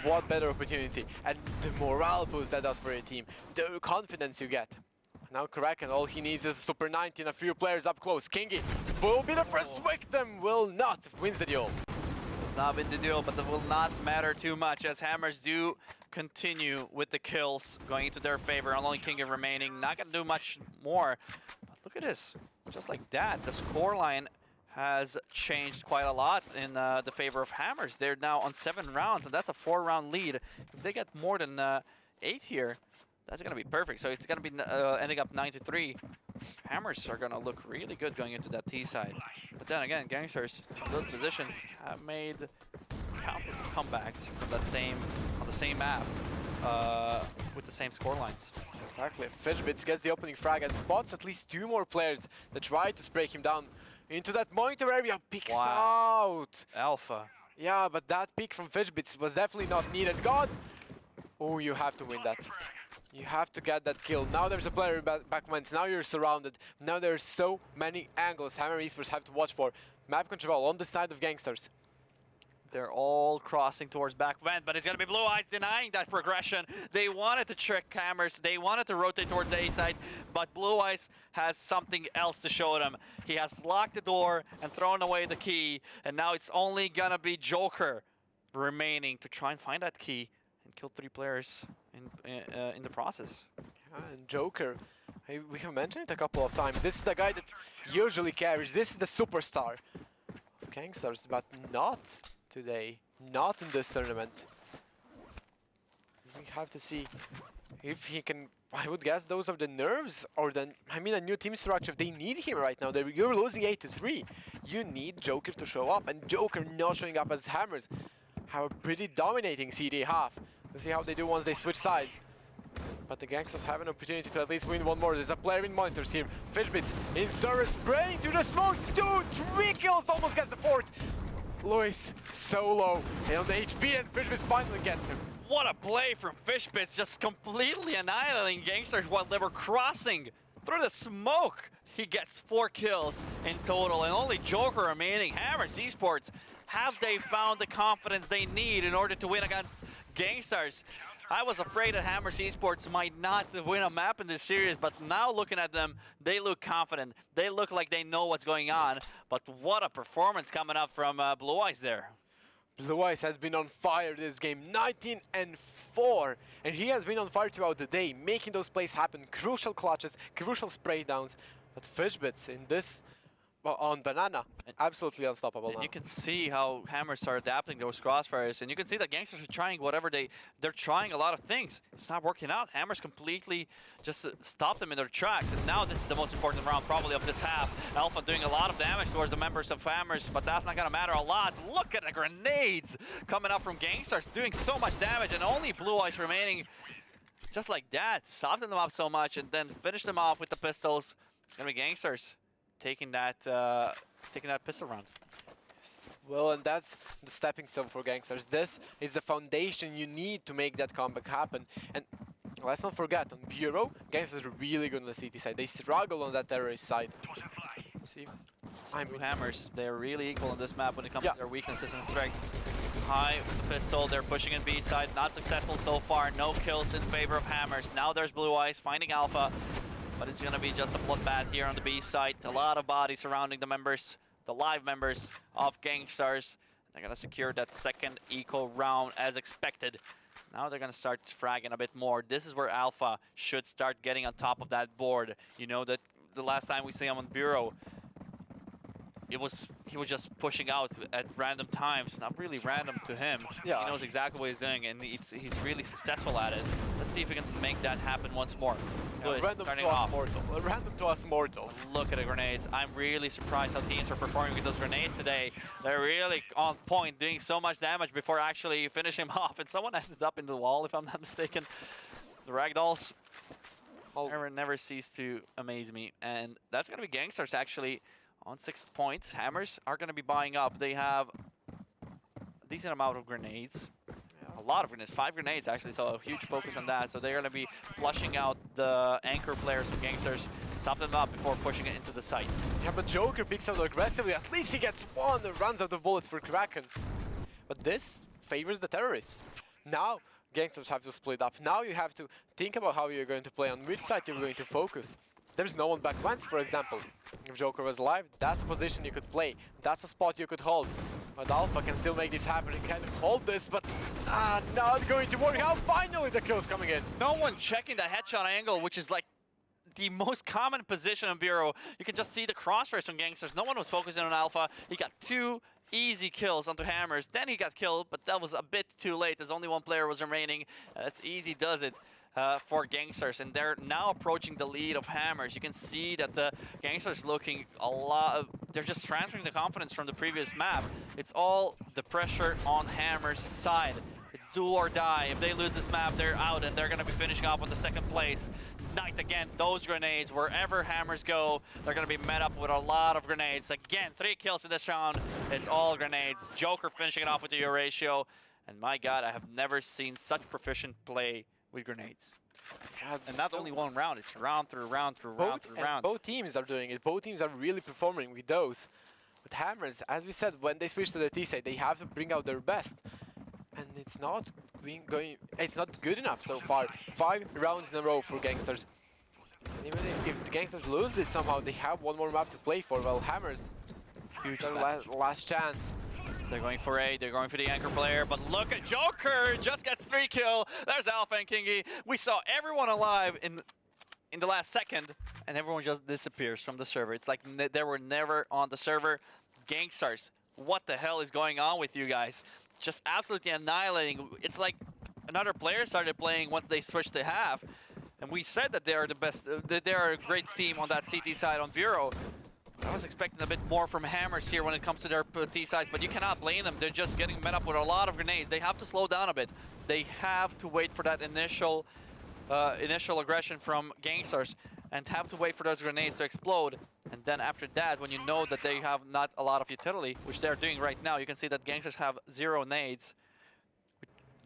what better opportunity. And the morale boost that does for your team, the confidence you get. Now Kraken, all he needs is Super 90 and a few players up close. Kingy will be the first victim, will not, wins the duel. It's not been the duel, but that will not matter too much, as Hammers do continue with the kills going into their favor. Only Kingy remaining, not gonna do much more. But look at this, just like that, the scoreline has changed quite a lot in the favor of Hammers. They're now on 7 rounds, and that's a 4-round lead. If they get more than 8 here, that's going to be perfect. So it's going to be ending up 9-3. Hammers are going to look really good going into that T side. But then again, Gangsters, those positions have made countless comebacks from that on the same map with the same scorelines. Exactly. Fidgebiz gets the opening frag and spots at least 2 more players that try to break him down into that monitor area. Peeks out. Alpha. Yeah, but that peek from Fidgebiz was definitely not needed. God! Oh, you have to win that. You have to get that kill. Now there's a player back vents. Now you're surrounded. Now there's so many angles Hammer Esports have to watch for. Map control on the side of Gangstars. They're all crossing towards back vent, but it's going to be Blue Eyes denying that progression. They wanted to trick Hammers. They wanted to rotate towards the A side, but Blue Eyes has something else to show them. He has locked the door and thrown away the key, and now it's only going to be Joker remaining to try and find that key and kill 3 players in the process. Yeah, and Joker, we have mentioned it a couple of times. This is the guy that usually carries. This is the superstar of Gangstars, but not today, not in this tournament. We have to see if he can. I would guess those are the nerves, or the, I mean, a new team structure. They need him right now. You're losing 8-3. You need Joker to show up, and Joker not showing up as Hammers have a pretty dominating CD half. Let's see how they do once they switch sides. But the Gangsters have an opportunity to at least win one more. There's a player in monitors here. Fishbits in service, spraying to the smoke. 3 kills, almost gets the 4th. Lewis so low, and on the HP, and Fishbits finally gets him. What a play from Fishbits, just completely annihilating Gangsters while they were crossing through the smoke. He gets 4 kills in total, and only Joker remaining. Hammers Esports, have they found the confidence they need in order to win against Gangstars? I was afraid that Hammers Esports might not win a map in this series, but now looking at them, they look confident. They look like they know what's going on, but what a performance coming up from Blue Eyes there. Blue Eyes has been on fire this game, 19-4, and he has been on fire throughout the day, making those plays happen, crucial clutches, crucial spray downs. But Fishbits in this, well, on Banana, absolutely unstoppable and now. you can see how Hammers are adapting those crossfires, and you can see that Gangsters are trying whatever they're trying a lot of things. It's not working out. Hammers completely just stopped them in their tracks, and now this is the most important round probably of this half. Alpha doing a lot of damage towards the members of Hammers, but that's not gonna matter a lot. Look at the grenades coming up from Gangstars, doing so much damage, and only Blue Eyes remaining just like that. Soften them up so much, and then finish them off with the pistols. It's gonna be Gangstars taking that pistol round. Well, and that's the stepping stone for Gangsters. This is the foundation you need to make that comeback happen. And let's not forget, on Bureau, Gangsters are really good on the CT side. They struggle on that terrorist side. See if Hammers, they're really equal on this map when it comes to their weaknesses and strengths. High pistol, they're pushing in B side, not successful so far. No kills in favor of Hammers. Now there's Blue Eyes finding Alpha. But it's going to be just a bloodbath here on the B side. A lot of bodies surrounding the members, the live members of Gangstars. They're going to secure that second eco round as expected. Now they're going to start fragging a bit more. This is where Alpha should start getting on top of that board. You know that the last time we see him on Bureau, he was just pushing out at random times. Not really random to him. Yeah. He knows exactly what he's doing, and he's really successful at it. Let's see if we can make that happen once more. yeah, random to us mortals. Look at the grenades. I'm really surprised how teams are performing with those grenades today. They're really on point, doing so much damage before actually finishing him off. And someone ended up in the wall, if I'm not mistaken. The ragdolls never cease to amaze me. And that's going to be Gangstars actually on 6th point. Hammers are going to be buying up. They have a decent amount of grenades. A lot of grenades, 5 grenades actually, so a huge focus on that. So they're going to be flushing out the anchor players of Gangsters, stop them up before pushing it into the site. Yeah, but Joker picks out aggressively. At least he gets one and runs out of bullets for Kraken. But this favors the terrorists. Now Gangsters have to split up. Now you have to think about how you're going to play, on which side you're going to focus. There's no one back once, for example. If Joker was alive, that's a position you could play. That's a spot you could hold. But Alpha can still make this happen. He can hold this, but not going to work out. Finally, the kill's coming in. No one checking the headshot angle, which is like the most common position on Bureau. You can just see the crossfires from Gangsters. No one was focusing on Alpha. He got 2 easy kills onto Hammers. Then he got killed, but that was a bit too late as only 1 player was remaining. That's easy does it for Gangsters, and they're now approaching the lead of Hammers. You can see that the Gangsters looking a lot, they're just transferring the confidence from the previous map. It's all the pressure on Hammers' side. It's do or die. If they lose this map, they're out, and they're going to be finishing up on the 2nd place. Knight again, those grenades, wherever Hammers go, they're going to be met up with a lot of grenades. Again, 3 kills in this round. It's all grenades. Joker finishing it off with the ratio. And my god, I have never seen such proficient play with grenades. Yeah, And not only one round, it's round through round through round through round. Both teams are doing it. Both teams are really performing with those. But Hammers, as we said, when they switch to the T side, they have to bring out their best. And it's not it's not good enough so far. 5 rounds in a row for Gangstars. And even if the Gangsters lose this somehow, they have one more map to play for. Well, Hammers, Huge their advantage. last chance. They're going for A, they're going for the anchor player, but look at Joker, just gets 3 kill. There's Alpha and Kingy. We saw everyone alive in the last second, and everyone just disappears from the server. It's like they were never on the server. Gangstars, what the hell is going on with you guys? Just absolutely annihilating. It's like another player started playing once they switched to half, and we said that they are the best, that they are a great team on that CT side on Bureau. I was expecting a bit more from Hammers here when it comes to their T sides, but you cannot blame them. They're just getting met up with a lot of grenades. They have to slow down a bit. They have to wait for that initial aggression from Gangstars and have to wait for those grenades to explode. And then after that, when you know that they have not a lot of utility, which they're doing right now, you can see that Gangstars have 0 nades.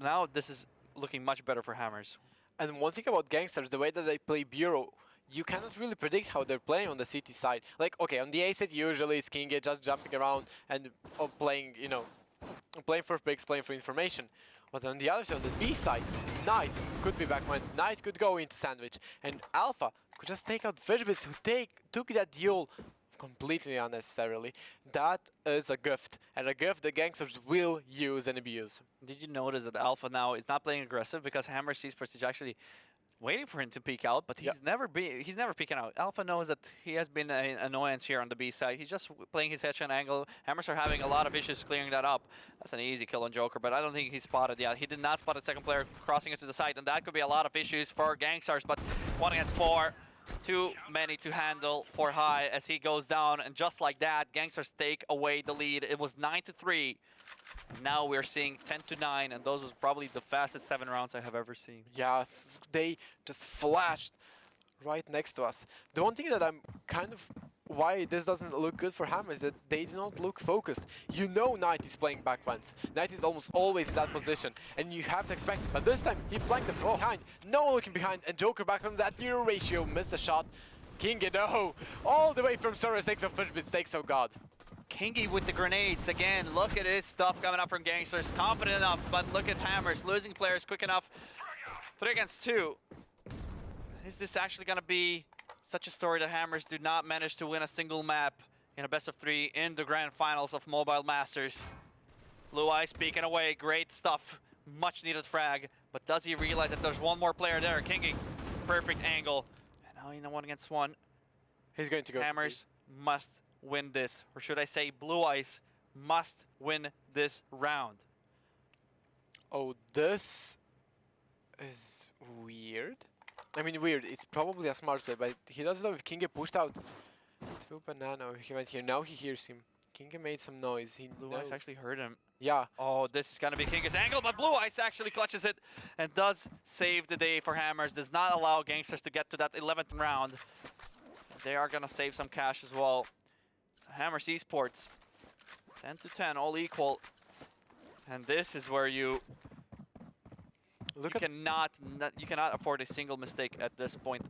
Now this is looking much better for Hammers. And one thing about Gangstars, the way that they play Bureau, you cannot really predict how they're playing on the CT side. Like, okay, on the A side, usually it's Kingy just jumping around and playing, you know, playing for picks, playing for information. But on the other side, on the B side, Knight could be backman, Knight could go into Sandwich, and Alpha could just take out Fishbits, who took that duel completely unnecessarily. That is a gift, and a gift the Gangsters will use and abuse. Did you notice that Alpha now is not playing aggressive because Hammer Esports is actually waiting for him to peek out, but he's never peeking out. Alpha knows that he has been an annoyance here on the B side. He's just playing his headshot angle. Hammers are having a lot of issues clearing that up. That's an easy kill on Joker, but I don't think he spotted yet. He did not spot the second player crossing into the side, and that could be a lot of issues for Gangstars, but 1 against 4. Too many to handle for High as he goes down, and just like that, Gangsters take away the lead. It was 9-3. Now we're seeing 10-9, and those was probably the fastest 7 rounds I have ever seen. Yeah, they just flashed right next to us. The one thing that I'm kind of why this doesn't look good for Hammer is that they do not look focused. You know Knight is playing backfence. Knight is almost always in that position, and you have to expect it. But this time, he flanked them from behind. No one looking behind, and Joker back from that 0 ratio, missed a shot. Kingy, no! All the way from Service takes a Fishbit, takes of God. Kingy with the grenades again. Look at his stuff coming up from Gangsters. Confident enough, but look at Hammers losing players quick enough. 3 against 2. Is this actually going to be such a story that Hammers do not manage to win a single map in a best of 3 in the grand finals of Mobile Masters? Blue Eyes peeking away. Great stuff. Much needed frag. But does he realize that there's one more player there? Kingy, perfect angle. And now in a 1 against 1. He's going to go. Hammers must win this, or should I say Blue Eyes must win this round. Oh, this is weird. I mean, weird. It's probably a smart play, but he doesn't know if Kingy pushed out to Banana. He went here. Now he hears him. Kingy made some noise. He Blue knows. Eyes actually heard him. Yeah. Oh, this is gonna be Kingy's angle, but Blue Eyes actually clutches it and does save the day for Hammers. Does not allow Gangsters to get to that 11th round. They are gonna save some cash as well. Hammers Esports, 10-10, all equal, and this is where you cannot afford a single mistake at this point.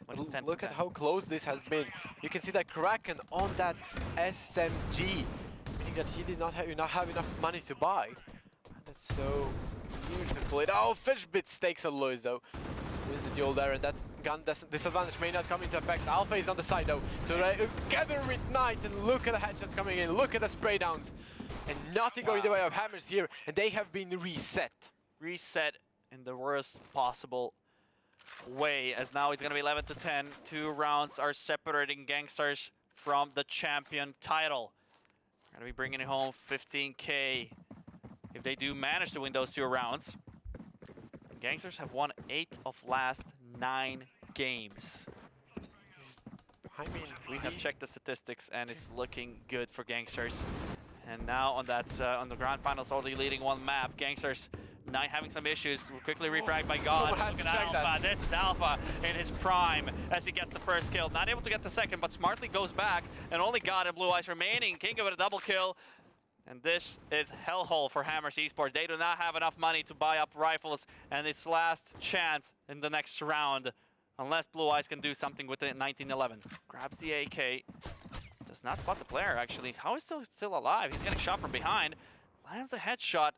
When it's 10 Look at how close this has been. You can see that Kraken on that SMG, meaning that he did not have enough money to buy. And that's so beautiful. Oh, Fishbits takes a lose though. Wins the duel there, and that gun disadvantage may not come into effect. Alpha is on the side though, together with Knight, and look at the headshots coming in, look at the spray downs. And nothing going the way of Hammers here, and they have been reset. Reset in the worst possible way, as now it's going to be 11-10. 2 rounds are separating Gangstars from the champion title. We're going to be bringing it home 15K if they do manage to win those 2 rounds. Gangsters have won 8 of last 9 games. I mean, We have checked the statistics, and it's looking good for Gangsters. And now on that on the grand finals, already leading 1 map. Gangsters Knight having some issues. Quickly refragged by God. Someone has Look to at check Alpha. that. This is Alpha in his prime as he gets the first kill. Not able to get the second, but smartly goes back, and only God and Blue Eyes remaining. Kingy with a double kill. And this is hellhole for Hammers Esports. They do not have enough money to buy up rifles, and it's last chance in the next round. Unless Blue Eyes can do something with the 1911. Grabs the AK. Does not spot the player, actually. How is he still alive? He's getting shot from behind. Lands the headshot.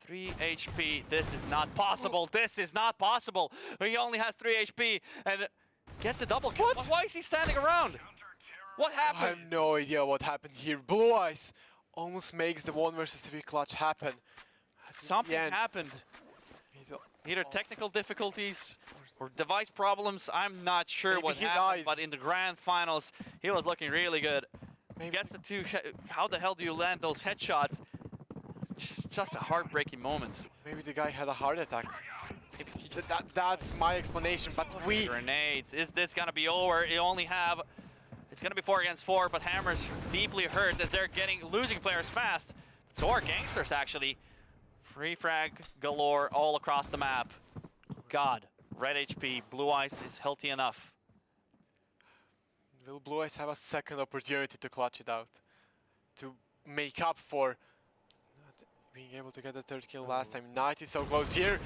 3 HP. This is not possible. This is not possible. He only has 3 HP and gets the double kill. What? Why is he standing around? What I happened? have no idea what happened here. Blue Eyes almost makes the 1 versus 3 clutch happen. Something Yeah. happened. Either technical difficulties or device problems. I'm not sure Maybe what he happened, died. but in the grand finals, he was looking really good. Maybe- Gets the 2. How the hell do you land those headshots? Just a heartbreaking moment. Maybe the guy had a heart attack. Maybe he That's my explanation, but we... Grenades. Is this gonna be over? You only have. It's gonna be 4 against 4, but Hammers deeply hurt as they're losing players fast. So are Gangsters actually. Free frag galore all across the map. God, red HP. Blue Eyes is healthy enough. Will Blue Eyes have a second opportunity to clutch it out? To make up for not being able to get the 3rd kill last time. Knight is so close here.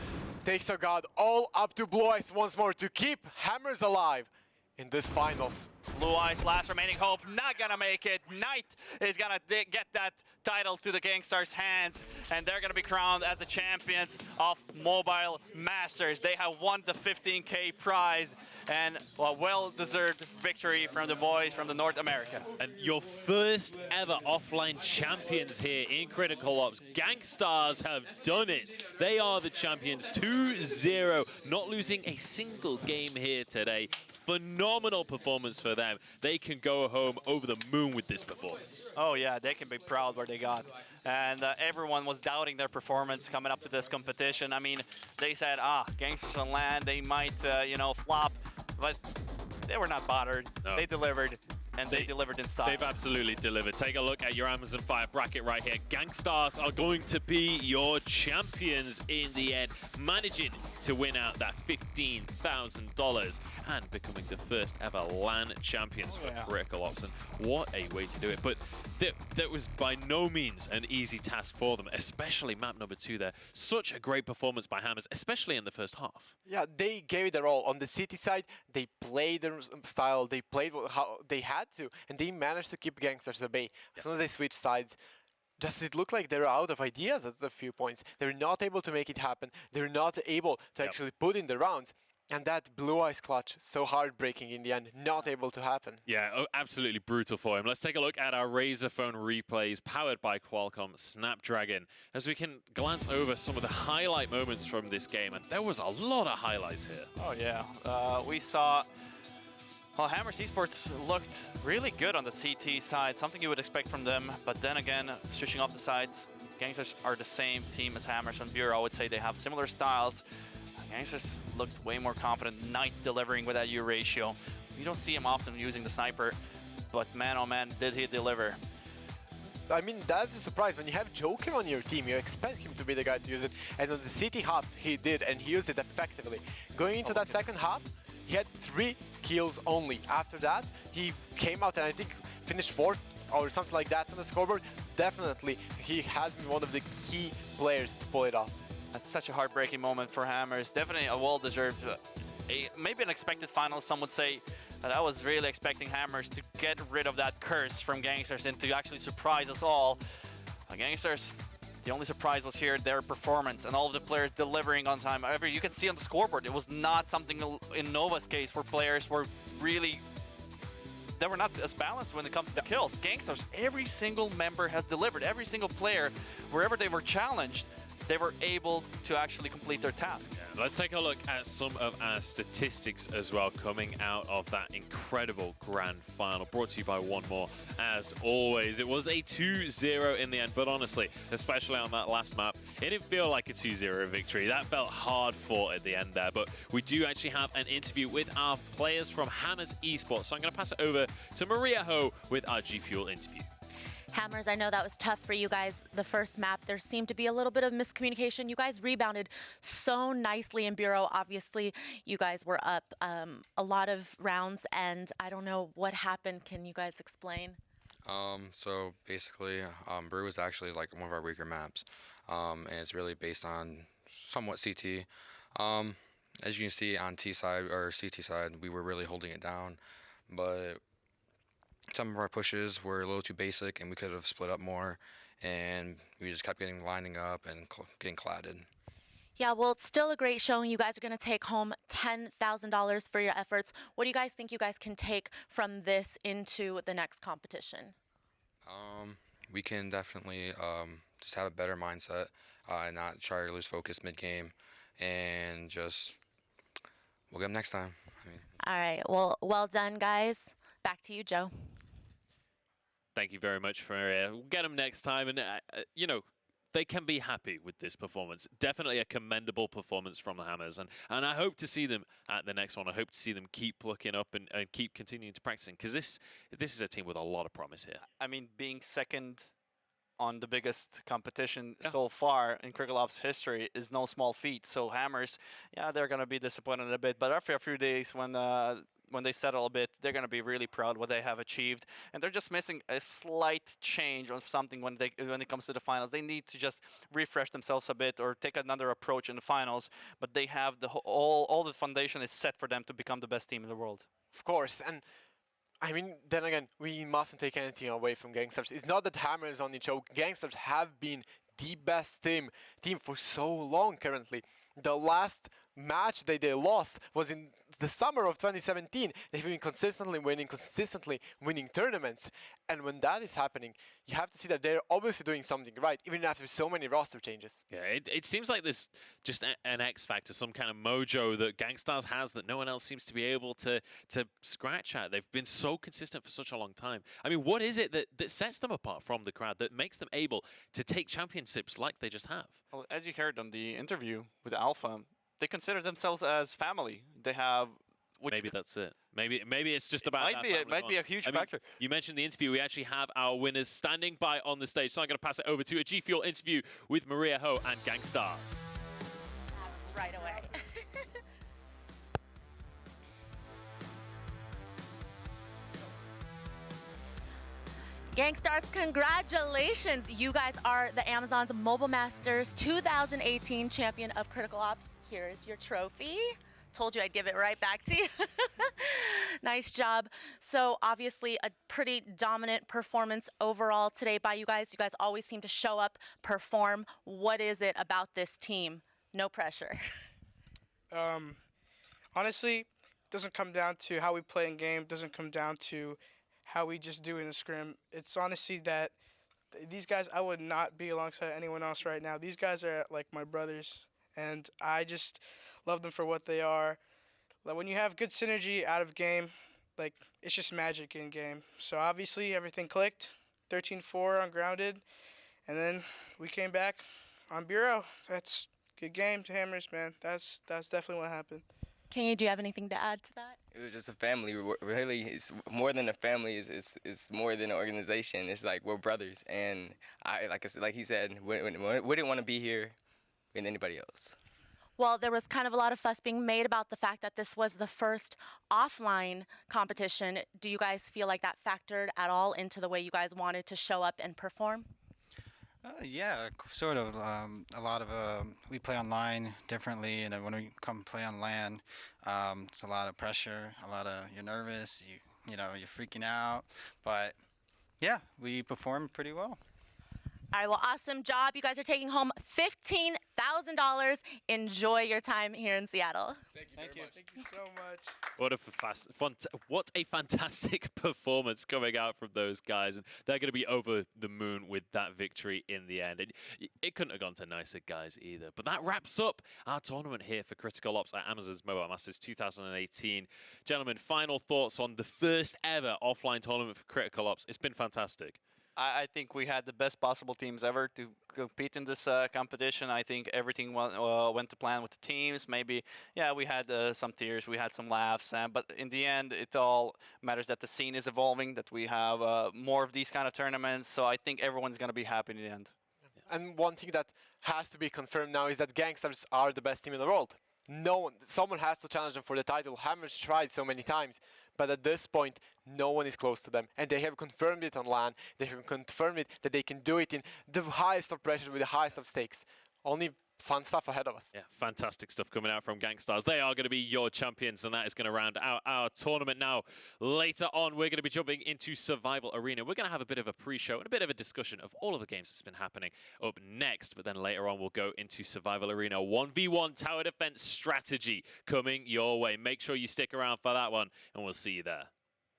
Takes a god all up to Blue Eyes once more to keep Hammers alive in this finals. Blue Eyes, last remaining hope, not gonna make it. Knight is gonna get that title to the Gangstars' hands, and they're gonna be crowned as the champions of Mobile Masters. They have won the 15K prize, and a well-deserved victory from the boys from the North America. And your first ever offline champions here in Critical Ops. Gangstars have done it. They are the champions, 2-0, not losing a single game here today. Phenomenal performance for them. They can go home over the moon with this performance. Oh yeah, they can be proud what they got. And everyone was doubting their performance coming up to this competition. I mean, they said, Gangsters on LAN, they might, flop, but they were not bothered. No. They delivered, and they delivered in style. They've absolutely delivered. Take a look at your Amazon Fire bracket right here. Gangstars are going to be your champions in the end, managing to win out that $15,000 and becoming the first ever LAN champions for Critical Ops. And what a way to do it. But that was by no means an easy task for them, especially map number 2 there. Such a great performance by Hammers, especially in the first half. Yeah, they gave it their all. On the City side, they played their style, they played how they had to, and they managed to keep Gangsters at bay. As soon as they switched sides, just it looked like they're out of ideas at a few points. They're not able to make it happen. They're not able to actually put in the rounds. And that Blue Eyes clutch, so heartbreaking in the end, not able to happen. Yeah, absolutely brutal for him. Let's take a look at our Razer phone replays powered by Qualcomm Snapdragon as we can glance over some of the highlight moments from this game. And there was a lot of highlights here. Oh yeah, we saw. Well, Hammers Esports looked really good on the CT side, something you would expect from them. But then again, switching off the sides, Gangsters are the same team as Hammers on Bureau. I would say they have similar styles. Gangsters looked way more confident. Knight delivering with that U ratio. You don't see him often using the sniper, but man, oh man, did he deliver. I mean, that's a surprise. When you have Joker on your team, you expect him to be the guy to use it. And on the City half, he did, and he used it effectively. Going into that second half, he had 3 kills only. After that, he came out and I think finished 4th or something like that on the scoreboard. Definitely, he has been one of the key players to pull it off. That's such a heartbreaking moment for Hammers. Definitely a well-deserved, maybe an expected final, some would say. But I was really expecting Hammers to get rid of that curse from Gangsters and to actually surprise us all. Gangsters, the only surprise was here, their performance and all of the players delivering on time. However, you can see on the scoreboard, it was not something in Nova's case where players were really, they were not as balanced when it comes to the kills. Gangsters, every single member has delivered. Every single player, wherever they were challenged, they were able to actually complete their task. Yeah, let's take a look at some of our statistics as well coming out of that incredible grand final, brought to you by One More. As always, it was a 2-0 in the end, but honestly, especially on that last map, it didn't feel like a 2-0 victory. That felt hard fought at the end there, but we do actually have an interview with our players from Hammers Esports, so I'm going to pass it over to Maria Ho with our G Fuel interview. Hammers, I know that was tough for you guys the first map. There seemed to be a little bit of miscommunication. You guys rebounded so nicely in Bureau. Obviously, you guys were up a lot of rounds, and I don't know what happened. Can you guys explain? So basically, Brew is actually like one of our weaker maps, and it's really based on somewhat CT. Um, as you can see on T side or CT side, we were really holding it down, but some of our pushes were a little too basic, and we could have split up more, and we just kept getting lining up and getting cladded. Yeah, well, it's still a great showing. You guys are going to take home $10,000 for your efforts. What do you guys think you guys can take from this into the next competition? We can definitely just have a better mindset, and not try to lose focus mid game, and just we'll get them next time. I mean, All right, well done, guys. Back to you, Joe. Thank you very much for we'll get them next time, and you know, they can be happy with this performance. Definitely a commendable performance from the Hammers, and I hope to see them at the next one. I hope to see them keep looking up and keep continuing to practicing, because this is a team with a lot of promise here. I mean, being second on the biggest competition so far in Critical Ops history is no small feat. So Hammers, yeah, they're gonna be disappointed a bit, but after a few days when they settle a bit, they're gonna be really proud what they have achieved, and they're just missing a slight change of something when it comes to the finals. They need to just refresh themselves a bit or take another approach in the finals. But they have all the foundation is set for them to become the best team in the world. Of course, and I mean, then again, we mustn't take anything away from Gangstars. It's not that Hammer is on the show. Gangstars have been the best team for so long currently. The last match they lost was in the summer of 2017. They've been consistently winning tournaments. And when that is happening, you have to see that they're obviously doing something right, even after so many roster changes. Yeah, it seems like there's just an X factor, some kind of mojo that Gangstars has that no one else seems to be able to scratch at. They've been so consistent for such a long time. I mean, what is it that sets them apart from the crowd, that makes them able to take championships like they just have? Well, as you heard on the interview with Alpha, they consider themselves as family. They have maybe that's it. Maybe it's just about it might be a huge factor. You mentioned the interview. We actually have our winners standing by on the stage, so I'm going to pass it over to a G Fuel interview with Maria Ho and Gangstars. Right away. Gangstars, congratulations! You guys are the Amazon's Mobile Masters 2018 champion of Critical Ops. Here's your trophy. Told you I'd give it right back to you. Nice job. So obviously a pretty dominant performance overall today by you guys. You guys always seem to show up, perform. What is it about this team? No pressure. Honestly, it doesn't come down to how we play in game. It doesn't come down to how we just do in the scrim. It's honestly that these guys, I would not be alongside anyone else right now. These guys are like my brothers, and I just love them for what they are. Like, when you have good synergy out of game, like, it's just magic in game. So obviously everything clicked. 13-4 on Grounded, and then we came back on Bureau. That's good game to Hammers, man. That's definitely what happened. Kingy, do you have anything to add to that? It was just a family. Really, it's more than a family. It's more than an organization. It's like we're brothers, and like he said, we didn't want to be here with anybody else. Well, there was kind of a lot of fuss being made about the fact that this was the first offline competition. Do you guys feel like that factored at all into the way you guys wanted to show up and perform? Yeah, sort of. A lot of we play online differently, and then when we come play on LAN, it's a lot of pressure. You're nervous. You know you're freaking out, but yeah, we perform pretty well. All right, well, awesome job. You guys are taking home $15,000. Enjoy your time here in Seattle. Thank you so much. What a fantastic performance coming out from those guys, and they're going to be over the moon with that victory in the end. It couldn't have gone to nicer guys either. But that wraps up our tournament here for Critical Ops at Amazon's Mobile Masters 2018. Gentlemen, final thoughts on the first ever offline tournament for Critical Ops. It's been fantastic. I think we had the best possible teams ever to compete in this competition. I think everything went to plan with the teams. Maybe, yeah, we had some tears, we had some laughs, but in the end, it all matters that the scene is evolving, that we have more of these kind of tournaments. So I think everyone's going to be happy in the end. And one thing that has to be confirmed now is that Gangstars are the best team in the world. Someone has to challenge them for the title. Hammers tried so many times, but at this point, no one is close to them, and they have confirmed it on LAN. They have confirmed it that they can do it in the highest of pressure with the highest of stakes. Only fun stuff ahead of us. Yeah, fantastic stuff coming out from Gangstars. They are going to be your champions, and that is going to round out our tournament now. Later on, we're going to be jumping into Survival Arena. We're going to have a bit of a pre-show and a bit of a discussion of all of the games that's been happening up next. But then later on, we'll go into Survival Arena 1v1 tower defense strategy coming your way. Make sure you stick around for that one, and we'll see you there.